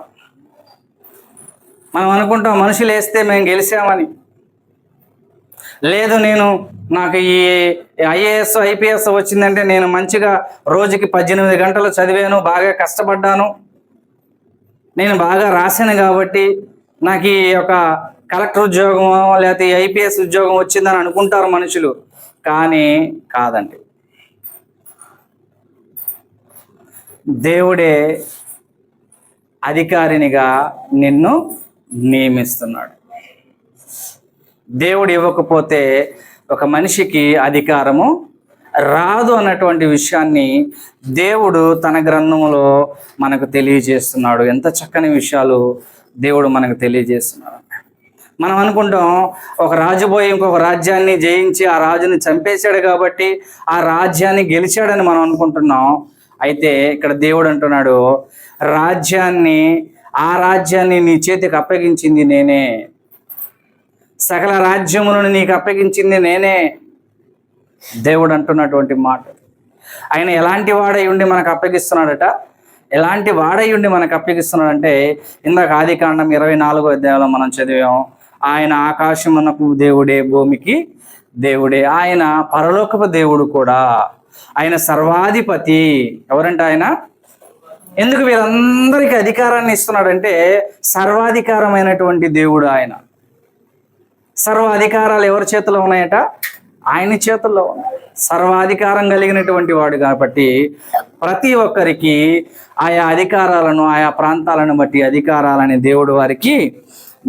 మనం అనుకుంటాం మనుషులు వేస్తే మేము గెలిచామని. లేదు, నాకు ఈ ఐఏఎస్ ఐపీఎస్ వచ్చిందంటే నేను మంచిగా రోజుకి 18 గంటలు చదివాను, బాగా కష్టపడ్డాను, నేను బాగా రాశాను కాబట్టి నాకు ఈ యొక్క కలెక్టర్ ఉద్యోగం లేకపోతే ఐపీఎస్ ఉద్యోగం వచ్చిందని అనుకుంటారు మనుషులు. కానీ కాదండి. దేవుడే అధికారినిగా నిన్ను నియమిస్తున్నాడు. దేవుడు ఇవ్వకపోతే ఒక మనిషికి అధికారము రాదు అన్నటువంటి విషయాన్ని దేవుడు తన గ్రంథంలో మనకు తెలియజేస్తున్నాడు. ఎంత చక్కని విషయాలు దేవుడు మనకు తెలియజేస్తున్నాడు. మనం అనుకుంటాం ఒక రాజు పోయి ఇంకొక రాజ్యాన్ని జయించి ఆ రాజుని చంపేశాడు కాబట్టి ఆ రాజ్యాన్ని గెలిచాడని మనం అనుకుంటున్నాం. అయితే ఇక్కడ దేవుడు అంటున్నాడు, ఆ రాజ్యాన్ని నీ చేతికి అప్పగించింది నేనే, సకల రాజ్యములను నీకు అప్పగించింది నేనే. దేవుడు అంటున్నటువంటి మాట. ఆయన ఎలాంటి వాడై ఉండి మనకు అప్పగిస్తున్నాడట? ఎలాంటి వాడై ఉండి మనకు అప్పగిస్తున్నాడంటే, ఇందాక ఆదికాండం 24వ అధ్యాయంలో మనం చదివాం, ఆయన ఆకాశమునకు దేవుడే, భూమికి దేవుడే, ఆయన పరలోకపు దేవుడు కూడా, ఆయన సర్వాధిపతి. ఎవరంటే ఆయన ఎందుకు వీరందరికీ అధికారాన్ని ఇస్తున్నాడంటే, సర్వాధికారమైనటువంటి దేవుడు ఆయన. సర్వ అధికారాలు ఎవరి చేతిలో ఉన్నాయట? ఆయన చేతుల్లో ఉన్నాయి. సర్వాధికారం కలిగినటువంటి వాడు కాబట్టి ప్రతి ఒక్కరికి ఆయా అధికారాలను, ఆయా ప్రాంతాలను బట్టి అధికారాలని దేవుడు వారికి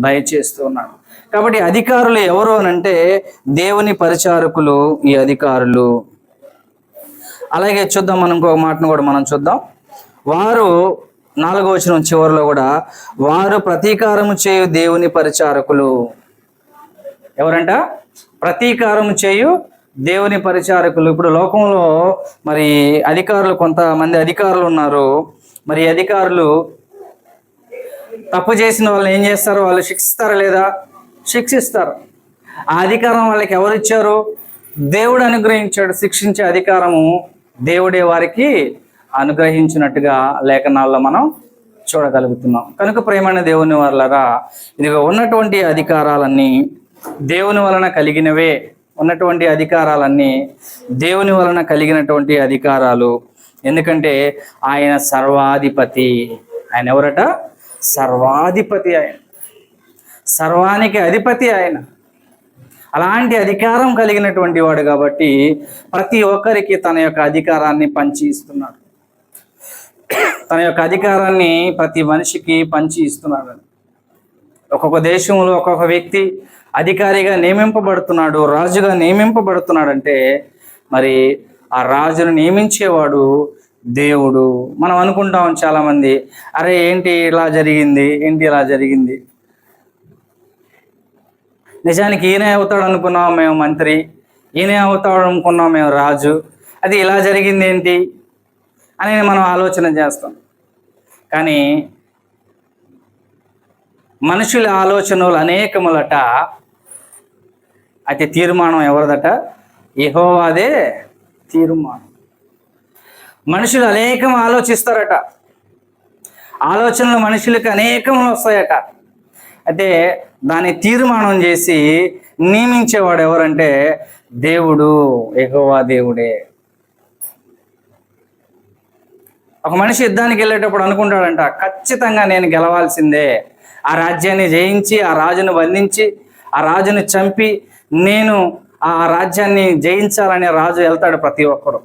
దయచేస్తూ ఉన్నాడు. కాబట్టి అధికారులు ఎవరు అనంటే దేవుని పరిచారకులు ఈ అధికారులు. అలాగే చూద్దాం, మనం ఇంకొక మాటను కూడా మనం చూద్దాం. వారు 4వ వచనం చివరిలో కూడా, వారు ప్రతీకారము చేయు దేవుని పరిచారకులు. ఎవరంట? ప్రతీకారము చేయు దేవుని పరిచారకులు. ఇప్పుడు లోకంలో మరి అధికారులు, కొంతమంది అధికారులు ఉన్నారు. మరి అధికారులు తప్పు చేసిన వాళ్ళని ఏం చేస్తారు? వాళ్ళు శిక్షిస్తారా లేదా? శిక్షిస్తారు. ఆ అధికారం వాళ్ళకి ఎవరు ఇచ్చారు? దేవుడు అనుగ్రహించాడు. శిక్షించే అధికారము దేవుడే వారికి అనుగ్రహించినట్టుగా లేఖనాల్లో మనం చూడగలుగుతున్నాం. కనుక ప్రేమైన దేవుని వాళ్ళరా, ఇదిగో ఉన్నటువంటి అధికారాలన్నీ దేవుని వలన కలిగినవే. ఉన్నటువంటి అధికారాలన్నీ దేవుని వలన కలిగినటువంటి అధికారాలు. ఎందుకంటే ఆయన సర్వాధిపతి. ఆయన ఎవరట? సర్వాధిపతి. ఆయన సర్వానికి అధిపతి. ఆయన అలాంటి అధికారం కలిగినటువంటి వాడు కాబట్టి ప్రతి ఒక్కరికి తన యొక్క అధికారాన్ని పంచి ఇస్తున్నాడు. తన యొక్క అధికారాన్ని ప్రతి మనిషికి పంచి ఇస్తున్నాడు. ఒక్కొక్క దేశంలో ఒక్కొక్క వ్యక్తి అధికారిగా నియమింపబడుతున్నాడు, రాజుగా నియమింపబడుతున్నాడంటే మరి ఆ రాజును నియమించేవాడు దేవుడు. మనం అనుకుంటాం చాలామంది, అరే ఏంటి ఇలా జరిగింది, ఏంటి ఇలా జరిగింది. నిజానికి ఈయనే అవుతాడు అనుకున్నాం మేము మంత్రి, ఈయనే అవుతాడు అనుకున్నాం మేము రాజు, అది ఇలా జరిగింది ఏంటి అని మనం ఆలోచన చేస్తాం. కానీ మనుషుల ఆలోచనలు అనేకములట. అయితే తీర్మానం ఎవరిదట? యెహోవాదే తీర్మానం. మనుషులు అనేకం ఆలోచిస్తారట. ఆలోచనలు మనుషులకు అనేకములు వస్తాయట. అయితే దాన్ని తీర్మానం చేసి నియమించేవాడు ఎవరంటే దేవుడు, యెహోవా దేవుడే. ఒక మనిషి యుద్ధానికి వెళ్ళేటప్పుడు అనుకుంటాడంట, ఖచ్చితంగా నేను గెలవాల్సిందే, ఆ రాజ్యాన్ని జయించి, ఆ రాజును బంధించి, ఆ రాజును చంపి నేను ఆ రాజ్యాన్ని జయించాలని రాజు వెళ్తాడు ప్రతి ఒక్కరు.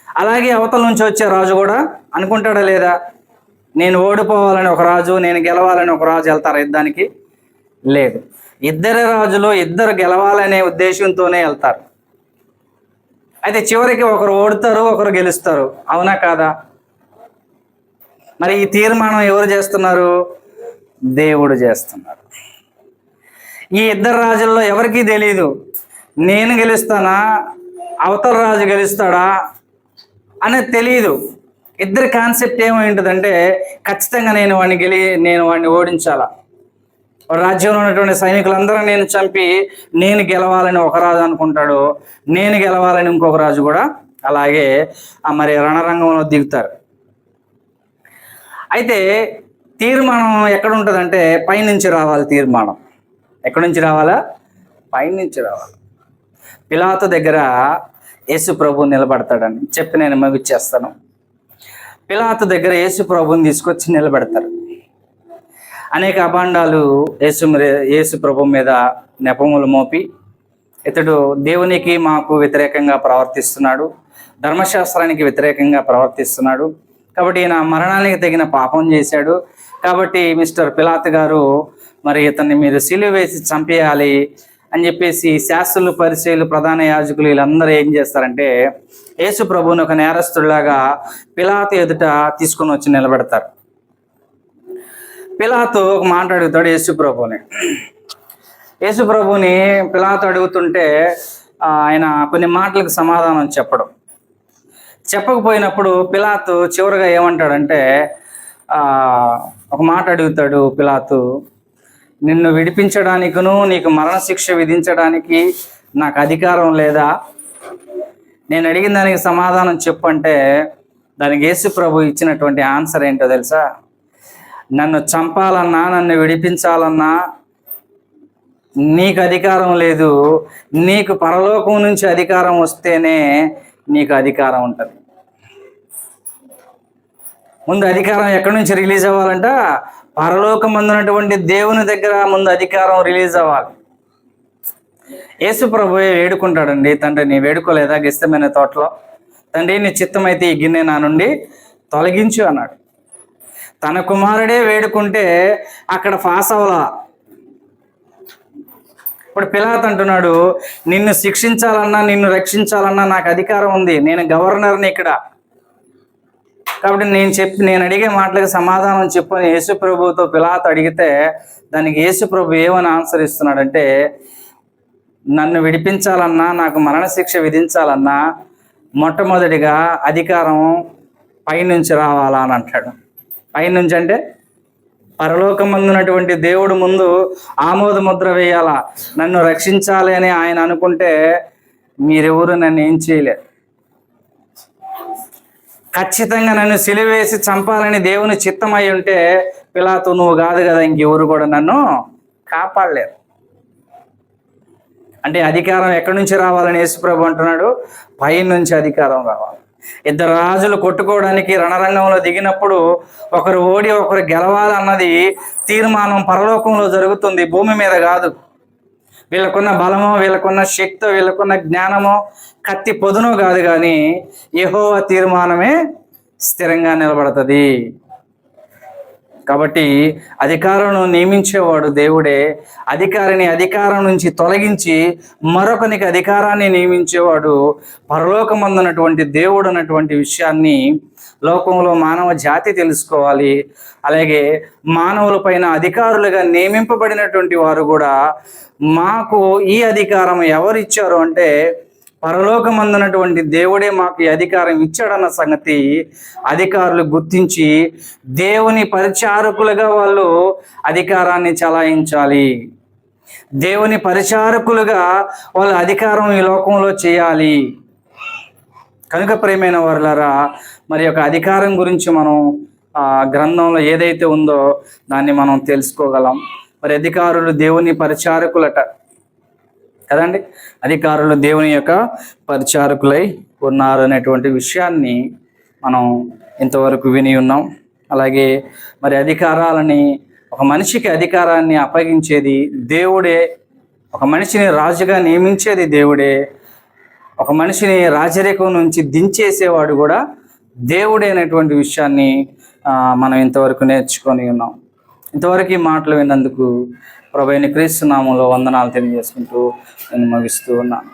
అలాగే అవతల నుంచి వచ్చే రాజు కూడా అనుకుంటాడా లేదా? నేను ఓడిపోవాలని ఒక రాజు, నేను గెలవాలని ఒక రాజు వెళ్తారా యుద్ధానికి? లేదు. ఇద్దరు రాజులు ఇద్దరు గెలవాలనే ఉద్దేశంతోనే వెళ్తారు. అయితే చివరికి ఒకరు ఓడుతారు, ఒకరు గెలుస్తారు. అవునా కాదా? మరి ఈ తీర్మానం ఎవరు చేస్తున్నారు? దేవుడు చేస్తున్నారు. ఈ ఇద్దరు రాజుల్లో ఎవరికీ తెలియదు నేను గెలుస్తానా, అవతల రాజు గెలుస్తాడా అనేది తెలియదు. ఇద్దరి కాన్సెప్ట్ ఏమై ఉంటుందంటే, ఖచ్చితంగా నేను వాడిని ఓడించాలా. రాజ్యంలో ఉన్నటువంటి సైనికులందరూ నేను చంపి నేను గెలవాలని ఒక రాజు అనుకుంటాడు, నేను గెలవాలని ఇంకొక రాజు కూడా అలాగే మరి రణరంగంలో దిగుతారు. అయితే తీర్మానం ఎక్కడ ఉంటుందంటే పైనుంచి రావాలి. తీర్మానం ఎక్కడి నుంచి రావాలా? పైనుంచి రావాలి. పిలాతు దగ్గర యేసు ప్రభువు నిలబడతాడని చెప్పి నేను ముగిచ్చేస్తాను. పిలాతు దగ్గర యేసు ప్రభువుని తీసుకొచ్చి నిలబెడతారు. అనేక అభాండాలు యేసు ప్రభు మీద నెపములు మోపి, ఇతడు దేవునికి మాకు వ్యతిరేకంగా ప్రవర్తిస్తున్నాడు, ధర్మశాస్త్రానికి వ్యతిరేకంగా ప్రవర్తిస్తున్నాడు, కాబట్టి ఈయన మరణానికి తగిన పాపం చేశాడు. కాబట్టి మిస్టర్ పిలాతు గారు మరి ఇతన్ని మీరు సిలువ వేసి చంపేయాలి అని చెప్పేసి శాస్త్రులు, పరిచయులు, ప్రధాన యాజకులు వీళ్ళందరూ ఏం చేస్తారంటే యేసు ప్రభువుని ఒక నేరస్తుడిలాగా పిలాతు ఎదుట తీసుకొని వచ్చి నిలబెడతారు. పిలాతు ఒక మాట అడుగుతాడు యేసు ప్రభువుని. పిలాతు అడుగుతుంటే ఆయన కొన్ని మాటలకు సమాధానం చెప్పకపోయినప్పుడు పిలాతు చివరిగా ఏమంటాడంటే ఒక మాట అడుగుతాడు పిలాతు, నిన్ను విడిపించడానికిను నీకు మరణశిక్ష విధించడానికి నాకు అధికారం లేదా? నేను అడిగిన దానికి సమాధానం చెప్పు అంటే దానికి యేసు ప్రభు ఇచ్చినటువంటి ఆన్సర్ ఏంటో తెలుసా? నన్ను చంపాలన్నా నన్ను విడిపించాలన్నా నీకు అధికారం లేదు, నీకు పరలోకం నుంచి అధికారం వస్తేనే నీకు అధికారం ఉంటుంది. ముందు అధికారం ఎక్కడి నుంచి రిలీజ్ అవ్వాలంట? పరలోకం అందునటువంటి దేవుని దగ్గర ముందు అధికారం రిలీజ్ అవ్వాలి. యేసు ప్రభువే వేడుకుంటాడండి, తండ్రి నీ వేడుకోలేదా గెత్సేమనే తోటలో? తండ్రి నీ చిత్తమైతే ఈ గిన్నె నా నుండి తొలగించు అన్నాడు. తన కుమారుడే వేడుకుంటే అక్కడ పాస్ అవ్వలా. ఇప్పుడు పిలాతు అంటున్నాడు, నిన్ను శిక్షించాలన్నా నిన్ను రక్షించాలన్నా నాకు అధికారం ఉంది, నేను గవర్నర్ని ఇక్కడ. కాబట్టి నేను అడిగే మాటలకు సమాధానం చెప్పు అని యేసు ప్రభువుతో పిలాతు అడిగితే దానికి యేసు ప్రభు ఏమని ఆన్సర్ ఇస్తున్నాడంటే, నన్ను విడిపించాలన్నా నాకు మరణశిక్ష విధించాలన్నా మొట్టమొదటిగా అధికారం పైనుంచి రావాలా అని అంటాడు. పైనుంచి అంటే పరలోకమందున్నటువంటి దేవుడు ముందు ఆమోద ముద్ర వేయాలా. నన్ను రక్షించాలి అని ఆయన అనుకుంటే మీరెవరు నన్ను ఏం చేయలేరు. ఖచ్చితంగా నన్ను సిలువేసి చంపాలని దేవుని చిత్తమై ఉంటే పిలాతు నువ్వు కాదు కదా ఇంకెవరు కూడా నన్ను కాపాడలేరు. అంటే అధికారం ఎక్కడి నుంచి రావాలని యేసుప్రభు అంటున్నాడు, పై నుంచి అధికారం రావాలి. ఇద్దరు రాజులు కొట్టుకోవడానికి రణరంగంలో దిగినప్పుడు ఒకరు ఓడి ఒకరు గెలవాలన్నది తీర్మానం పరలోకంలో జరుగుతుంది, భూమి మీద కాదు. వీళ్ళకున్న బలమో, వీళ్ళకున్న శక్తో, వీళ్ళకున్న జ్ఞానమో, కత్తి పొదునో కాదు, కానీ యెహోవా తీర్మానమే స్థిరంగా నిలబడుతుంది. కాబట్టి అధికారులను నియమించేవాడు దేవుడే. అధికారిని అధికారం నుంచి తొలగించి మరొకనికి అధికారాన్ని నియమించేవాడు పరలోకమందున్నటువంటి దేవుడు అన్నటువంటి విషయాన్ని లోకంలో మానవ జాతి తెలుసుకోవాలి. అలాగే మానవుల పైన అధికారులుగా నియమింపబడినటువంటి వారు కూడా మాకు ఈ అధికారం ఎవరు ఇచ్చారు అంటే పరలోకమందున్నటువంటి దేవుడే మాకు ఈ అధికారం ఇచ్చాడన్న సంగతి అధికారులు గుర్తించి దేవుని పరిచారకులుగా వాళ్ళు అధికారాన్ని చలాయించాలి. దేవుని పరిచారకులుగా వాళ్ళ అధికారం ఈ లోకంలో చేయాలి. కనుక ప్రియమైన వారులారా, మరి యొక్క అధికారం గురించి మనం గ్రంథంలో ఏదైతే ఉందో దాన్ని మనం తెలుసుకోగలం. మరి అధికారులు దేవుని పరిచారకులట కదండి, అధికారులు దేవుని యొక్క పరిచారకులై ఉన్నారు అనేటువంటి విషయాన్ని మనం ఇంతవరకు విని ఉన్నాం. అలాగే మరి అధికారాలని, ఒక మనిషికి అధికారాన్ని అప్పగించేది దేవుడే, ఒక మనిషిని రాజుగా నియమించేది దేవుడే, ఒక మనిషిని రాజరికం నుంచి దించేసేవాడు కూడా దేవుడే అనేటువంటి విషయాన్ని మనం ఇంతవరకు నేర్చుకొని ఉన్నాం. ఇంతవరకు ఈ మాటలు విన్నందుకు ప్రభువైన క్రీస్తు నామములో వందనాలు తెలియజేసుకుంటూ నేను ముగిస్తూ ఉన్నాను.